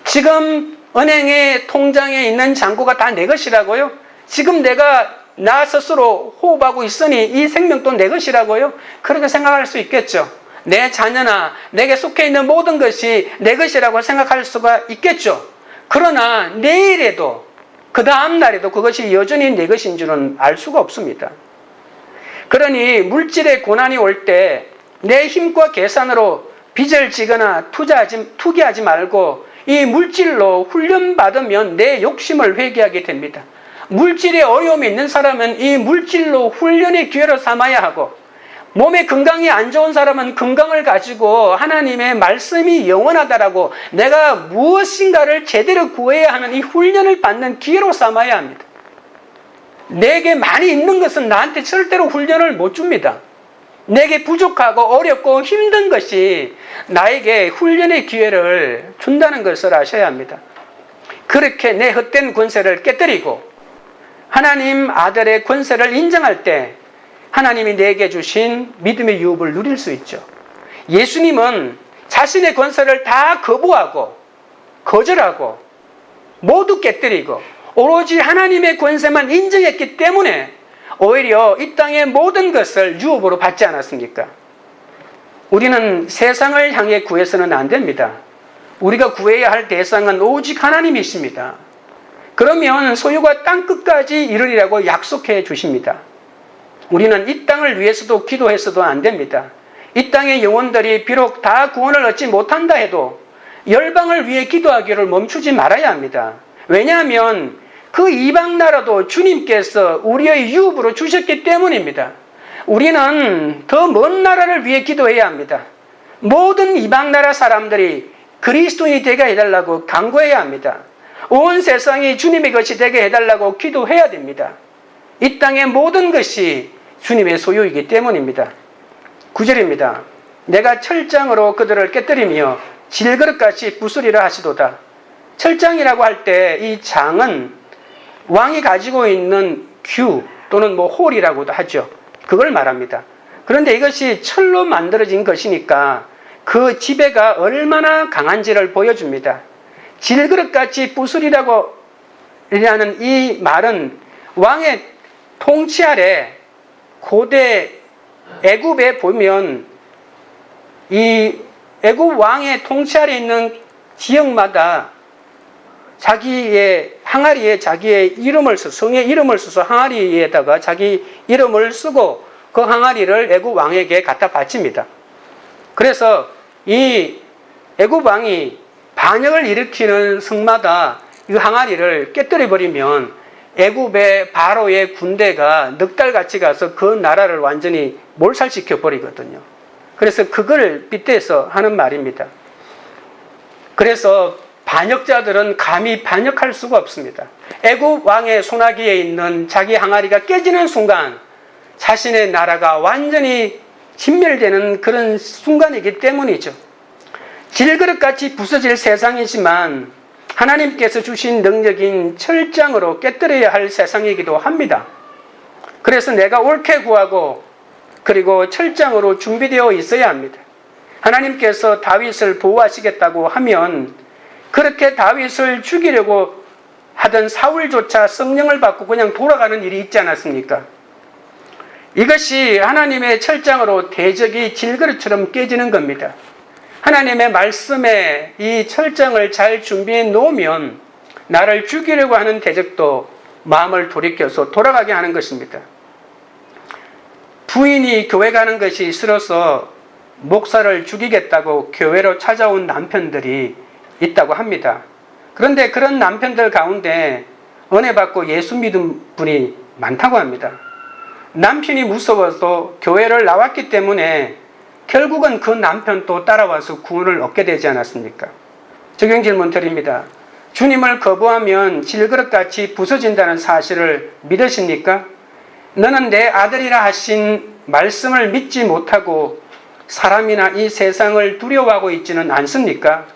지금 은행의 통장에 있는 잔고가 다 내 것이라고요? 지금 내가 나 스스로 호흡하고 있으니 이 생명도 내 것이라고요? 그렇게 생각할 수 있겠죠. 내 자녀나 내게 속해 있는 모든 것이 내 것이라고 생각할 수가 있겠죠. 그러나 내일에도 그 다음 날에도 그것이 여전히 내 것인 줄은 알 수가 없습니다. 그러니 물질의 고난이 올 때 내 힘과 계산으로 빚을 지거나 투기하지 말고 이 물질로 훈련받으면 내 욕심을 회개하게 됩니다. 물질에 어려움이 있는 사람은 이 물질로 훈련의 기회로 삼아야 하고, 몸에 건강이 안 좋은 사람은 건강을 가지고 하나님의 말씀이 영원하다라고 내가 무엇인가를 제대로 구해야 하는 이 훈련을 받는 기회로 삼아야 합니다. 내게 많이 있는 것은 나한테 절대로 훈련을 못 줍니다. 내게 부족하고 어렵고 힘든 것이 나에게 훈련의 기회를 준다는 것을 아셔야 합니다. 그렇게 내 헛된 권세를 깨뜨리고 하나님 아들의 권세를 인정할 때 하나님이 내게 주신 믿음의 유업을 누릴 수 있죠. 예수님은 자신의 권세를 다 거부하고 거절하고 모두 깨뜨리고 오로지 하나님의 권세만 인정했기 때문에 오히려 이 땅의 모든 것을 유업으로 받지 않았습니까? 우리는 세상을 향해 구해서는 안 됩니다. 우리가 구해야 할 대상은 오직 하나님이십니다. 그러면 소유가 땅끝까지 이르리라고 약속해 주십니다. 우리는 이 땅을 위해서도 기도해서도 안 됩니다. 이 땅의 영혼들이 비록 다 구원을 얻지 못한다 해도 열방을 위해 기도하기를 멈추지 말아야 합니다. 왜냐하면 그 이방 나라도 주님께서 우리의 유업으로 주셨기 때문입니다. 우리는 더 먼 나라를 위해 기도해야 합니다. 모든 이방 나라 사람들이 그리스도인이 되게 해달라고 간구해야 합니다. 온 세상이 주님의 것이 되게 해달라고 기도해야 됩니다. 이 땅의 모든 것이 주님의 소유이기 때문입니다. 9절입니다. 내가 철장으로 그들을 깨뜨리며 질그릇같이 부수리라 하시도다. 철장이라고 할 때 이 장은 왕이 가지고 있는 규 또는 홀이라고도 하죠. 그걸 말합니다. 그런데 이것이 철로 만들어진 것이니까 그 지배가 얼마나 강한지를 보여줍니다. 질그릇같이 부수리라고 하는 이 말은 왕의 통치 아래 고대 애굽에 보면 이 애굽 왕의 통치 아래 있는 지역마다 자기의 항아리에 자기의 이름을 성의 이름을 써서 항아리에다가 자기 이름을 쓰고 그 항아리를 애굽 왕에게 갖다 바칩니다. 그래서 이 애굽 왕이 반역을 일으키는 성마다 이 항아리를 깨뜨려 버리면 애굽의 바로의 군대가 넉달같이 가서 그 나라를 완전히 몰살시켜 버리거든요. 그래서 그걸 빗대서 하는 말입니다. 그래서 반역자들은 감히 반역할 수가 없습니다. 애굽 왕의 손아귀에 있는 자기 항아리가 깨지는 순간 자신의 나라가 완전히 진멸되는 그런 순간이기 때문이죠. 질그릇같이 부서질 세상이지만 하나님께서 주신 능력인 철장으로 깨뜨려야 할 세상이기도 합니다. 그래서 내가 옳게 구하고 그리고 철장으로 준비되어 있어야 합니다. 하나님께서 다윗을 보호하시겠다고 하면 그렇게 다윗을 죽이려고 하던 사울조차 성령을 받고 그냥 돌아가는 일이 있지 않았습니까? 이것이 하나님의 철장으로 대적이 질그릇처럼 깨지는 겁니다. 하나님의 말씀에 이 철장을 잘 준비해 놓으면 나를 죽이려고 하는 대적도 마음을 돌이켜서 돌아가게 하는 것입니다. 부인이 교회 가는 것이 싫어서 목사를 죽이겠다고 교회로 찾아온 남편들이 있다고 합니다. 그런데 그런 남편들 가운데 은혜 받고 예수 믿은 분이 많다고 합니다. 남편이 무서워서 교회를 나왔기 때문에 결국은 그 남편도 따라와서 구원을 얻게 되지 않았습니까? 적용 질문 드립니다. 주님을 거부하면 질그릇같이 부서진다는 사실을 믿으십니까? 너는 내 아들이라 하신 말씀을 믿지 못하고 사람이나 이 세상을 두려워하고 있지는 않습니까?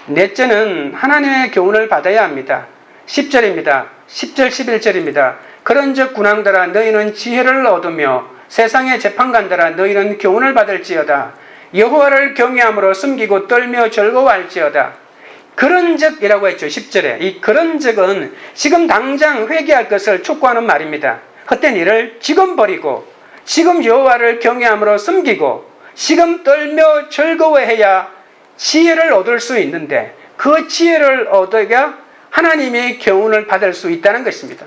넷째는 하나님의 교훈을 받아야 합니다. 10절입니다. 10절 11절입니다. 그런즉 군왕들아 너희는 지혜를 얻으며 세상의 재판관들아 너희는 교훈을 받을지어다. 여호와를 경외함으로 숨기고 떨며 즐거워할지어다. 그런즉이라고 했죠. 10절에. 이 그런즉은 지금 당장 회개할 것을 촉구하는 말입니다. 헛된 일을 지금 버리고 지금 여호와를 경외함으로 숨기고 지금 떨며 즐거워해야 지혜를 얻을 수 있는데 그 지혜를 얻어야 하나님의 교훈을 받을 수 있다는 것입니다.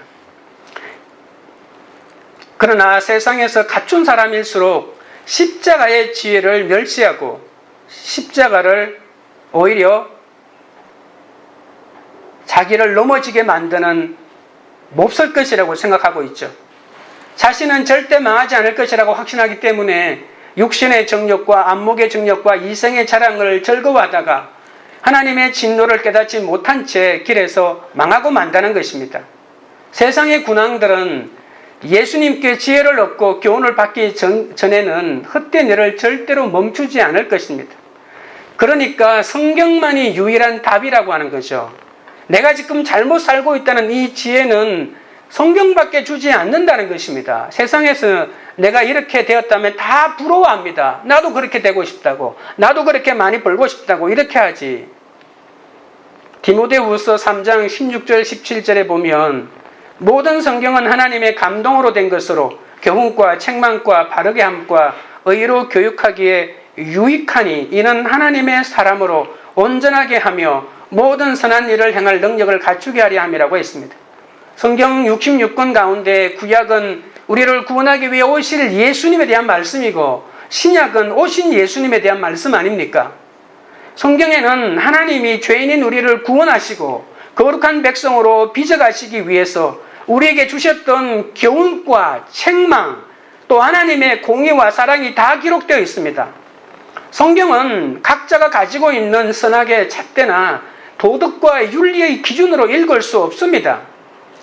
그러나 세상에서 갖춘 사람일수록 십자가의 지혜를 멸시하고 십자가를 오히려 자기를 넘어지게 만드는 몹쓸 것이라고 생각하고 있죠. 자신은 절대 망하지 않을 것이라고 확신하기 때문에 육신의 정욕과 안목의 정욕과 이생의 자랑을 즐거워하다가 하나님의 진노를 깨닫지 못한 채 길에서 망하고 만다는 것입니다. 세상의 군왕들은 예수님께 지혜를 얻고 교훈을 받기 전에는 헛된 일을 절대로 멈추지 않을 것입니다. 그러니까 성경만이 유일한 답이라고 하는 거죠. 내가 지금 잘못 살고 있다는 이 지혜는 성경밖에 주지 않는다는 것입니다. 세상에서 내가 이렇게 되었다면 다 부러워합니다. 나도 그렇게 되고 싶다고, 나도 그렇게 많이 벌고 싶다고 이렇게 하지. 디모데후서 3장 16절 17절에 보면 모든 성경은 하나님의 감동으로 된 것으로 교훈과 책망과 바르게 함과 의로 교육하기에 유익하니 이는 하나님의 사람으로 온전하게 하며 모든 선한 일을 행할 능력을 갖추게 하려 함이라고 했습니다. 성경 66권 가운데 구약은 우리를 구원하기 위해 오실 예수님에 대한 말씀이고 신약은 오신 예수님에 대한 말씀 아닙니까? 성경에는 하나님이 죄인인 우리를 구원하시고 거룩한 백성으로 빚어가시기 위해서 우리에게 주셨던 교훈과 책망, 또 하나님의 공의와 사랑이 다 기록되어 있습니다. 성경은 각자가 가지고 있는 선악의 잣대나 도덕과 윤리의 기준으로 읽을 수 없습니다.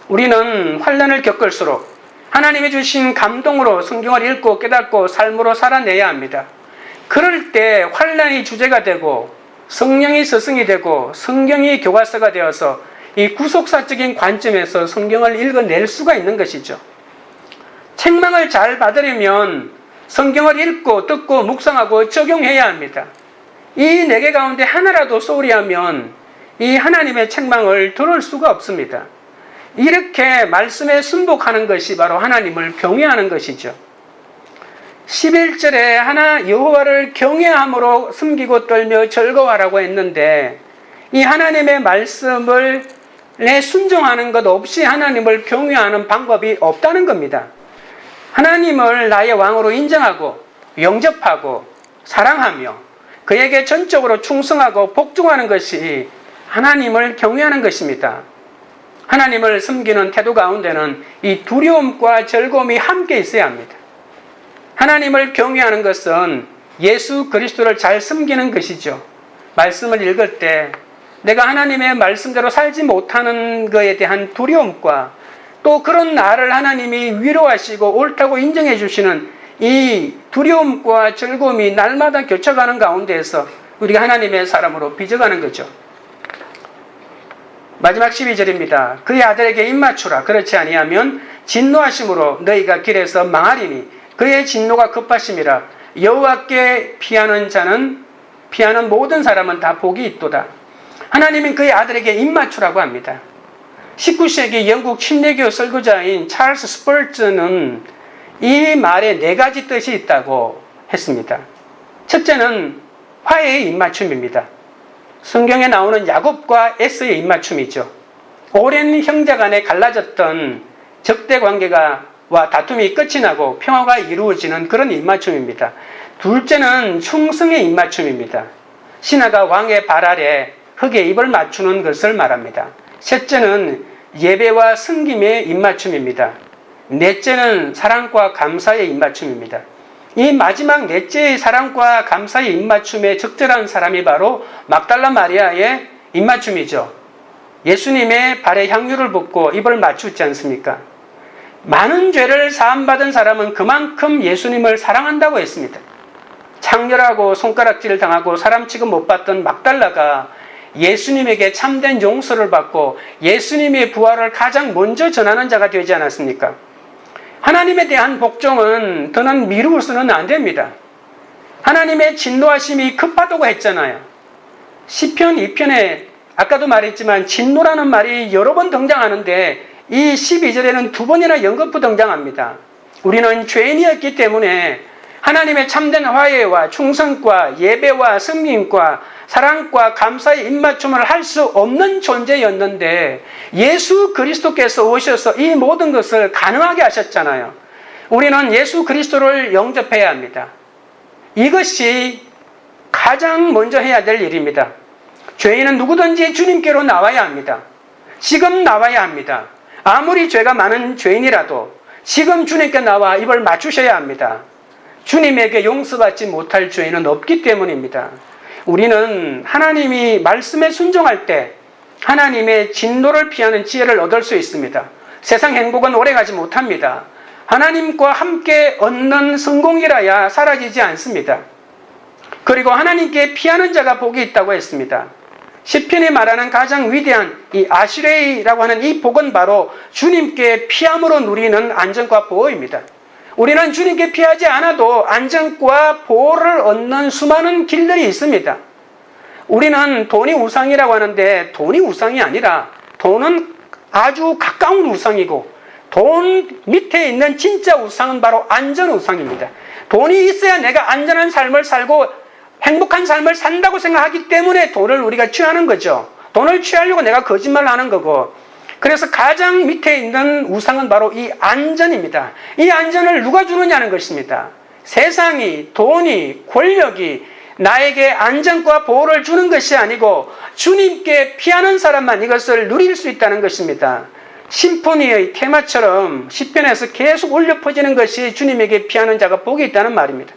우리는 환난을 겪을수록 하나님이 주신 감동으로 성경을 읽고 깨닫고 삶으로 살아내야 합니다. 그럴 때 환난이 주제가 되고 성령이 스승이 되고 성경이 교과서가 되어서 이 구속사적인 관점에서 성경을 읽어낼 수가 있는 것이죠. 책망을 잘 받으려면 성경을 읽고 듣고 묵상하고 적용해야 합니다. 이 4개 가운데 하나라도 소홀히 하면 이 하나님의 책망을 들을 수가 없습니다. 이렇게 말씀에 순복하는 것이 바로 하나님을 경외하는 것이죠. 11절에 하나 여호와를 경외함으로 숨기고 떨며 즐거워하라고 했는데 이 하나님의 말씀을 순종하는 것 없이 하나님을 경외하는 방법이 없다는 겁니다. 하나님을 나의 왕으로 인정하고 영접하고 사랑하며 그에게 전적으로 충성하고 복종하는 것이 하나님을 경외하는 것입니다. 하나님을 섬기는 태도 가운데는 이 두려움과 즐거움이 함께 있어야 합니다. 하나님을 경외하는 것은 예수 그리스도를 잘 섬기는 것이죠. 말씀을 읽을 때 내가 하나님의 말씀대로 살지 못하는 것에 대한 두려움과 또 그런 나를 하나님이 위로하시고 옳다고 인정해 주시는 이 두려움과 즐거움이 날마다 교차가는 가운데에서 우리가 하나님의 사람으로 빚어가는 거죠. 마지막 12절입니다. 그의 아들에게 입맞추라. 그렇지 아니하면 진노하심으로 너희가 길에서 망하리니 그의 진노가 급하심이라. 여호와께 피하는 모든 사람은 다 복이 있도다. 하나님은 그의 아들에게 입맞추라고 합니다. 19세기 영국 침례교 설교자인 찰스 스펄전은 이 말에 4가지 뜻이 있다고 했습니다. 첫째는 화해의 입맞춤입니다. 성경에 나오는 야곱과 에서의 입맞춤이죠. 오랜 형제 간에 갈라졌던 적대 관계와 다툼이 끝이 나고 평화가 이루어지는 그런 입맞춤입니다. 둘째는 충성의 입맞춤입니다. 신하가 왕의 발 아래 흙에 입을 맞추는 것을 말합니다. 셋째는 예배와 섬김의 입맞춤입니다. 넷째는 사랑과 감사의 입맞춤입니다. 이 마지막 넷째의 사랑과 감사의 입맞춤에 적절한 사람이 바로 막달라 마리아의 입맞춤이죠. 예수님의 발에 향유를 붓고 입을 맞추지 않습니까? 많은 죄를 사함받은 사람은 그만큼 예수님을 사랑한다고 했습니다. 창렬하고 손가락질을 당하고 사람 취급 못 받던 막달라가 예수님에게 참된 용서를 받고 예수님의 부활을 가장 먼저 전하는 자가 되지 않았습니까? 하나님에 대한 복종은 더는 미루어서는 안 됩니다. 하나님의 진노하심이 급하다고 했잖아요. 시편 2편에 아까도 말했지만 진노라는 말이 여러 번 등장하는데 이 12절에는 2번이나 연거푸 등장합니다. 우리는 죄인이었기 때문에 하나님의 참된 화해와 충성과 예배와 섬김과 사랑과 감사의 입맞춤을 할 수 없는 존재였는데 예수 그리스도께서 오셔서 이 모든 것을 가능하게 하셨잖아요. 우리는 예수 그리스도를 영접해야 합니다. 이것이 가장 먼저 해야 될 일입니다. 죄인은 누구든지 주님께로 나와야 합니다. 지금 나와야 합니다. 아무리 죄가 많은 죄인이라도 지금 주님께 나와 입을 맞추셔야 합니다. 주님에게 용서받지 못할 죄인은 없기 때문입니다. 우리는 하나님이 말씀에 순종할 때 하나님의 진노를 피하는 지혜를 얻을 수 있습니다. 세상 행복은 오래가지 못합니다. 하나님과 함께 얻는 성공이라야 사라지지 않습니다. 그리고 하나님께 피하는 자가 복이 있다고 했습니다. 시편이 말하는 가장 위대한 이 아시레이라고 하는 이 복은 바로 주님께 피함으로 누리는 안전과 보호입니다. 우리는 주님께 피하지 않아도 안전과 보호를 얻는 수많은 길들이 있습니다. 우리는 돈이 우상이라고 하는데 돈이 우상이 아니라 돈은 아주 가까운 우상이고 돈 밑에 있는 진짜 우상은 바로 안전 우상입니다. 돈이 있어야 내가 안전한 삶을 살고 행복한 삶을 산다고 생각하기 때문에 돈을 우리가 취하는 거죠. 돈을 취하려고 내가 거짓말을 하는 거고, 그래서 가장 밑에 있는 우상은 바로 이 안전입니다. 이 안전을 누가 주느냐는 것입니다. 세상이, 돈이, 권력이 나에게 안전과 보호를 주는 것이 아니고 주님께 피하는 사람만 이것을 누릴 수 있다는 것입니다. 심포니의 테마처럼 시편에서 계속 울려 퍼지는 것이 주님에게 피하는 자가 복이 있다는 말입니다.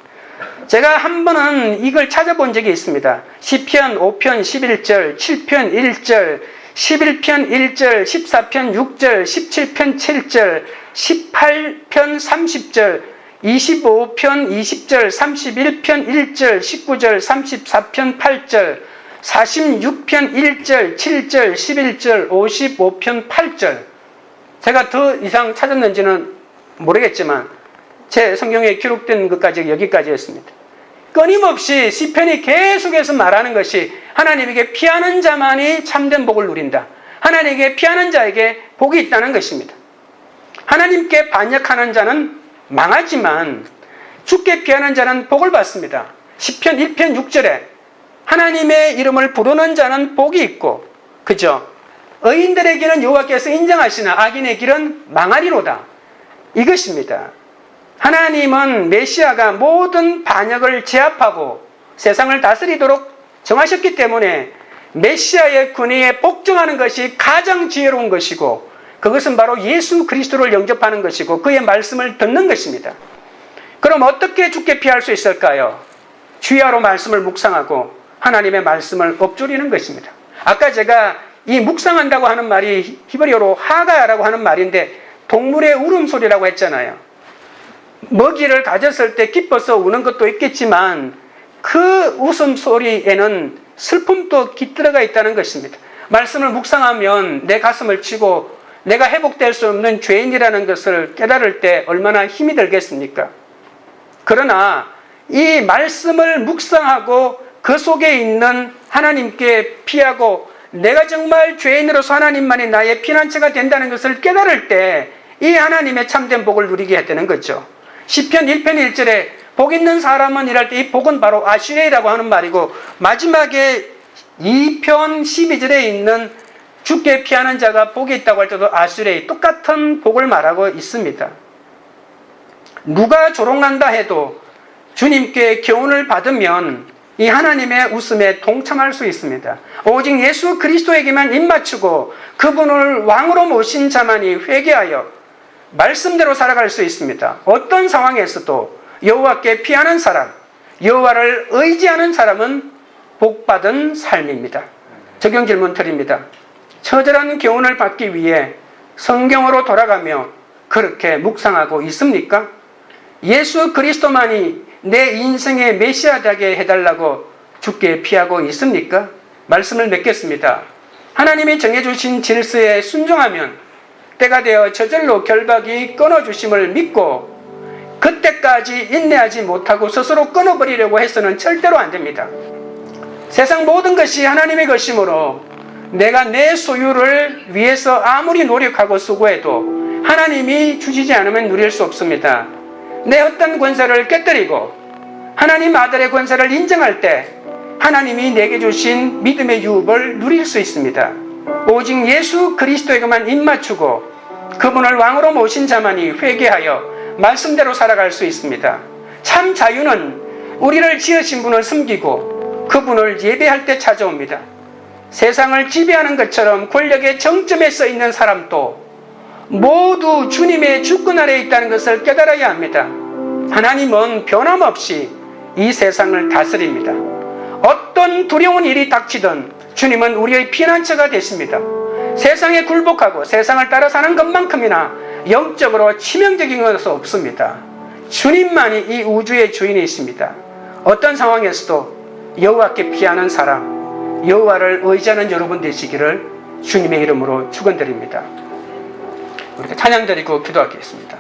제가 한 번은 이걸 찾아본 적이 있습니다. 시편 5편 11절, 7편 1절, 11편 1절, 14편 6절, 17편 7절, 18편 30절, 25편 20절, 31편 1절, 19절, 34편 8절, 46편 1절, 7절, 11절, 55편 8절. 제가 더 이상 찾았는지는 모르겠지만 제 성경에 기록된 것까지 여기까지였습니다. 끊임없이 시편이 계속해서 말하는 것이 하나님에게 피하는 자만이 참된 복을 누린다. 하나님에게 피하는 자에게 복이 있다는 것입니다. 하나님께 반역하는 자는 망하지만 주께 피하는 자는 복을 받습니다. 시편 1편 6절에 하나님의 이름을 부르는 자는 복이 있고, 그죠? 의인들의 길은 여호와께서 인정하시나 악인의 길은 망하리로다. 이것입니다. 하나님은 메시아가 모든 반역을 제압하고 세상을 다스리도록 정하셨기 때문에 메시아의 권위에 복종하는 것이 가장 지혜로운 것이고, 그것은 바로 예수 그리스도를 영접하는 것이고 그의 말씀을 듣는 것입니다. 그럼 어떻게 주께 피할 수 있을까요? 주야로 말씀을 묵상하고 하나님의 말씀을 엎조리는 것입니다. 아까 제가 이 묵상한다고 하는 말이 히브리어로 하가야라고 하는 말인데 동물의 울음소리라고 했잖아요. 먹이를 가졌을 때 기뻐서 우는 것도 있겠지만 그 웃음소리에는 슬픔도 깃들어가 있다는 것입니다. 말씀을 묵상하면 내 가슴을 치고 내가 회복될 수 없는 죄인이라는 것을 깨달을 때 얼마나 힘이 들겠습니까? 그러나 이 말씀을 묵상하고 그 속에 있는 하나님께 피하고 내가 정말 죄인으로서 하나님만이 나의 피난처가 된다는 것을 깨달을 때 이 하나님의 참된 복을 누리게 되는 거죠. 시편 1편 1절에 복 있는 사람은 이랄 때 이 복은 바로 아슈레이라고 하는 말이고, 마지막에 2편 12절에 있는 주께 피하는 자가 복이 있다고 할 때도 아슈레이, 똑같은 복을 말하고 있습니다. 누가 조롱한다 해도 주님께 교훈을 받으면 이 하나님의 웃음에 동참할 수 있습니다. 오직 예수 그리스도에게만 입맞추고 그분을 왕으로 모신 자만이 회개하여 말씀대로 살아갈 수 있습니다. 어떤 상황에서도 여호와께 피하는 사람, 여호와를 의지하는 사람은 복받은 삶입니다. 적용 질문 드립니다. 처절한 교훈을 받기 위해 성경으로 돌아가며 그렇게 묵상하고 있습니까? 예수 그리스도만이 내 인생의 메시아 되게 해달라고 주께 피하고 있습니까? 말씀을 맺겠습니다. 하나님이 정해주신 질서에 순종하면 때가 되어 저절로 결박이 끊어주심을 믿고 그때까지 인내하지 못하고 스스로 끊어버리려고 해서는 절대로 안 됩니다. 세상 모든 것이 하나님의 것이므로 내가 내 소유를 위해서 아무리 노력하고 수고해도 하나님이 주시지 않으면 누릴 수 없습니다. 내 헛된 권세를 깨뜨리고 하나님 아들의 권세를 인정할 때 하나님이 내게 주신 믿음의 유업을 누릴 수 있습니다. 오직 예수 그리스도에게만 입맞추고 그분을 왕으로 모신 자만이 회개하여 말씀대로 살아갈 수 있습니다. 참 자유는 우리를 지으신 분을 숨기고 그분을 예배할 때 찾아옵니다. 세상을 지배하는 것처럼 권력의 정점에 서 있는 사람도 모두 주님의 주권 아래에 있다는 것을 깨달아야 합니다. 하나님은 변함없이 이 세상을 다스립니다. 어떤 두려운 일이 닥치든 주님은 우리의 피난처가 되십니다. 세상에 굴복하고 세상을 따라 사는 것만큼이나 영적으로 치명적인 것은 없습니다. 주님만이 이 우주의 주인이십니다. 어떤 상황에서도 여호와께 피하는 사람, 여호와를 의지하는 여러분 되시기를 주님의 이름으로 축원드립니다. 우리가 찬양 드리고 기도하겠습니다.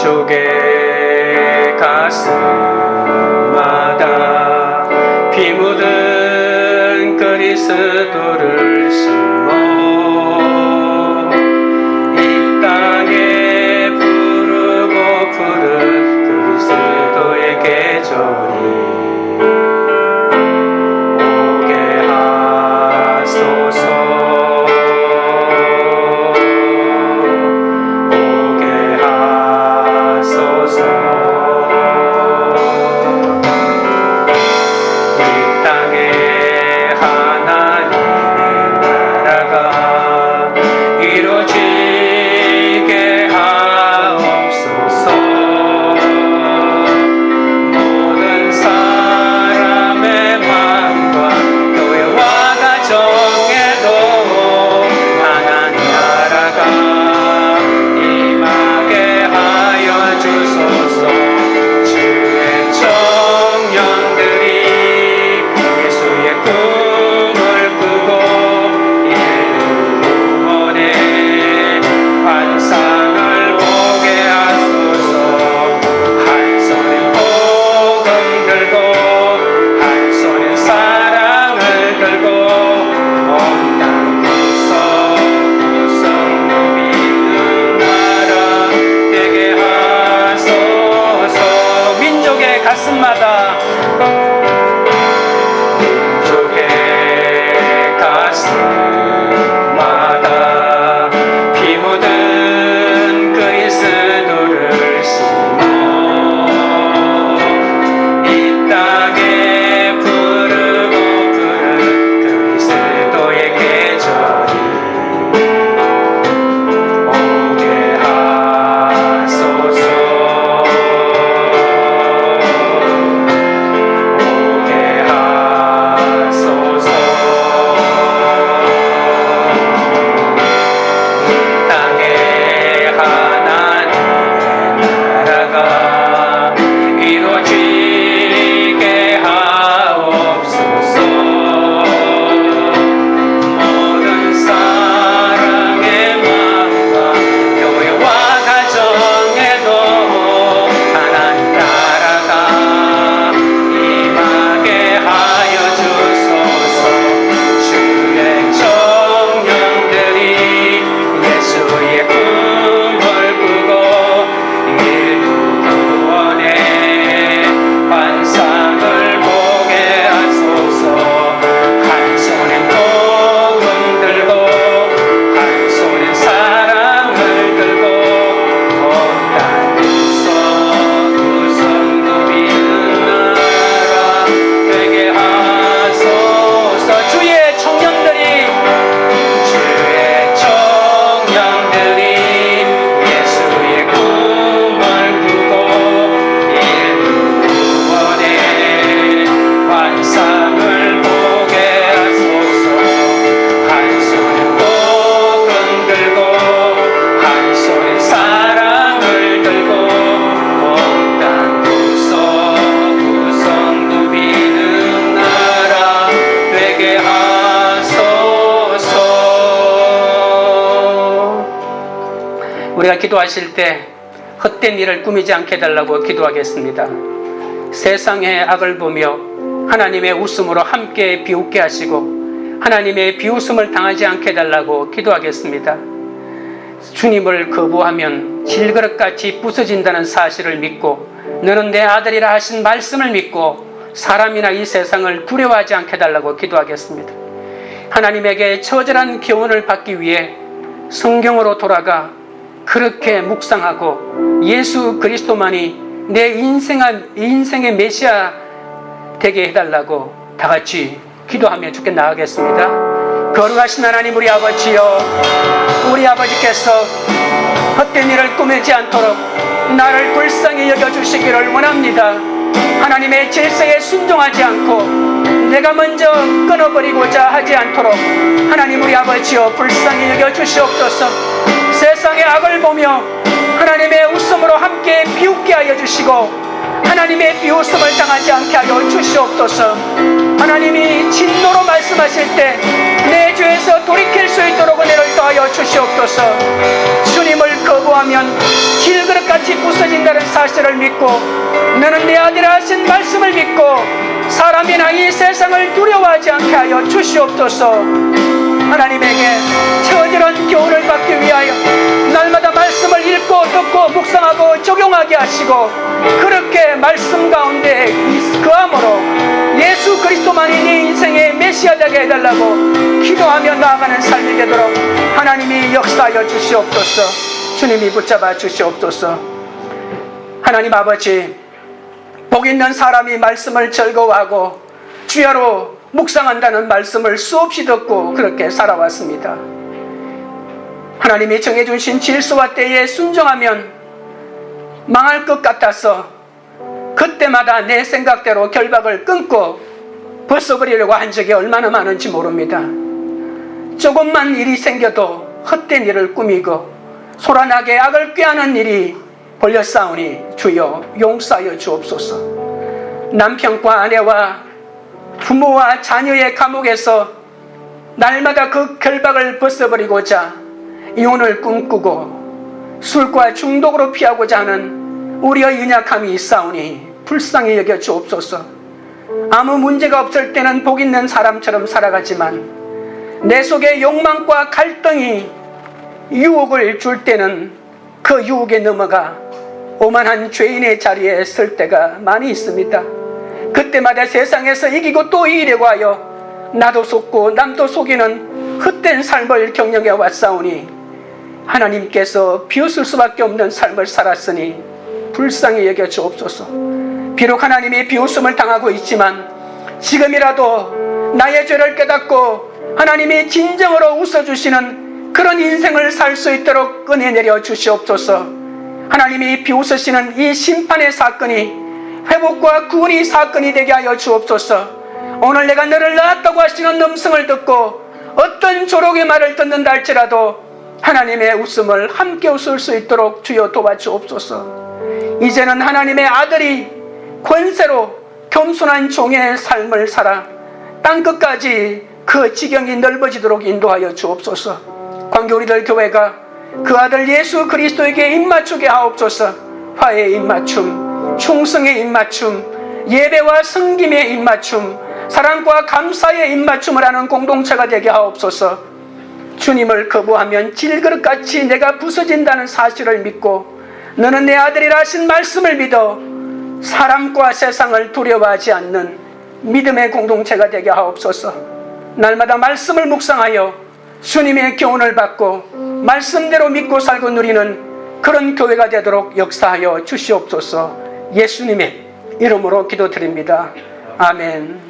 민족의 가슴마다 피 묻은 그리스도를 심어 이 땅에 부르고 푸른 그리스도의 계절이 오게 하소서. 오게 하소서. 이 땅에 하나님의 나라가 이루어지게 하옵소서. 모든 사람의 마음과 교회와 가정에도 하나님 나라가 임하게 하여 주소서. 주의 청년들이 예수의 꿈을 꾸고 인류 구원의 환상을 보게 하소서. 한 손엔 복음 들고 한 손엔 사랑을 들고 온 땅 구석구석 누비는 나라 되게 하소서. 민족의 가슴마다 민족의 가슴마다 피 묻은 그리스도를 심어 이 땅에 부르고 푸른 그리스도의 계절이 오게 하소서. 오게 하소서. 이 땅에 하나님의 나라가 이루어지게 하옵소서. 모든 사랑의 마음과 교회와 가정에도 하나님 나라가 임하게 하여 주소서. 주의 청년들이 예수의 꿈을 꾸고 인류 구원의 환상을 보게 하소서. 한 손엔 복음 들고 한 손엔 사랑을 들고 온 땅 구석구석 누비는 나라 되게 하소서. 주의 청년들이 예수의 꿈을 꾸고 인류 구원의 환상을 보게 하소서. 한 손엔 복음 들고 한 손엔 사랑을 들고 온 땅 구석구석 누비는 나라 되게 하소서. 우리가 기도하실 때 헛된 일을 꾸미지 않게 해달라고 기도하겠습니다. 세상의 악을 보며 하나님의 웃음으로 함께 비웃게 하시고 하나님의 비웃음을 당하지 않게 해달라고 기도하겠습니다. 주님을 거부하면 질그릇같이 부서진다는 사실을 믿고 너는 내 아들이라 하신 말씀을 믿고 사람이나 이 세상을 두려워하지 않게 해달라고 기도하겠습니다. 하나님에게 처절한 교훈을 받기 위해 성경으로 돌아가 그렇게 묵상하고 예수 그리스도만이 내 인생의 메시아 되게 해달라고 다 같이 기도하며 주께 나가겠습니다. 거룩하신 하나님 우리 아버지여, 우리 아버지께서 헛된 일을 꾸미지 않도록 나를 불쌍히 여겨주시기를 원합니다. 하나님의 질서에 순종하지 않고 내가 먼저 끊어버리고자 하지 않도록 하나님 우리 아버지여 불쌍히 여겨주시옵소서. 세상의 악을 보며 하나님의 웃음으로 함께 비웃게 하여 주시고 하나님의 비웃음을 당하지 않게 하여 주시옵소서. 하나님이 진노로 말씀하실 때 내 죄에서 돌이킬 수 있도록 은혜를 더하여 주시옵소서. 주님을 거부하면 질그릇같이 결박같이 부서진다는 사실을 믿고 너는 내 아들이라 하신 말씀을 믿고 사람이나 이 세상을 두려워하지 않게 하여 주시옵소서. 하나님에게 처절한 교훈을 받기 위하여 날마다 말씀을 읽고 듣고 묵상하고 적용하게 하시고 그렇게 말씀 가운데 거함으로 예수 그리스도만이 내 인생의 메시아 되게 해달라고 기도하며 나아가는 삶이 되도록 하나님이 역사하여 주시옵소서. 주님이 붙잡아 주시옵소서. 하나님 아버지, 복 있는 사람이 말씀을 즐거워하고 주야로 묵상한다는 말씀을 수없이 듣고 그렇게 살아왔습니다. 하나님이 정해주신 질서와 때에 순종하면 망할 것 같아서 그때마다 내 생각대로 결박을 끊고 벗어버리려고 한 적이 얼마나 많은지 모릅니다. 조금만 일이 생겨도 헛된 일을 꾸미고 소란하게 악을 꾀하는 일이 벌려싸우니 주여 용서하여 주옵소서. 남편과 아내와 부모와 자녀의 감옥에서 날마다 그 결박을 벗어버리고자 이혼을 꿈꾸고 술과 중독으로 피하고자 하는 우리의 연약함이 있사오니 불쌍히 여겨 주옵소서. 아무 문제가 없을 때는 복 있는 사람처럼 살아가지만 내 속에 욕망과 갈등이 유혹을 줄 때는 그 유혹에 넘어가 오만한 죄인의 자리에 설 때가 많이 있습니다. 그때마다 세상에서 이기고 또 이기려고 하여 나도 속고 남도 속이는 헛된 삶을 경영해 왔사오니 하나님께서 비웃을 수밖에 없는 삶을 살았으니 불쌍히 여겨 주옵소서. 비록 하나님이 비웃음을 당하고 있지만 지금이라도 나의 죄를 깨닫고 하나님이 진정으로 웃어주시는 그런 인생을 살 수 있도록 은혜 내려 주시옵소서. 하나님이 비웃으시는 이 심판의 사건이 회복과 구원의 사건이 되게 하여 주옵소서. 오늘 내가 너를 낳았다고 하시는 음성을 듣고 어떤 조롱의 말을 듣는다 할지라도 하나님의 웃음을 함께 웃을 수 있도록 주여 도와주옵소서. 이제는 하나님의 아들이 권세로 겸손한 종의 삶을 살아 땅끝까지 그 지경이 넓어지도록 인도하여 주옵소서. 광교우리들 교회가 그 아들 예수 그리스도에게 입맞추게 하옵소서. 화해의 입맞춤, 충성의 입맞춤, 예배와 섬김의 입맞춤, 사랑과 감사의 입맞춤을 하는 공동체가 되게 하옵소서. 주님을 거부하면 질그릇같이 내가 부서진다는 사실을 믿고 너는 내 아들이라 하신 말씀을 믿어 사람과 세상을 두려워하지 않는 믿음의 공동체가 되게 하옵소서. 날마다 말씀을 묵상하여 주님의 교훈을 받고 말씀대로 믿고 살고 누리는 그런 교회가 되도록 역사하여 주시옵소서. 예수님의 이름으로 기도드립니다. 아멘.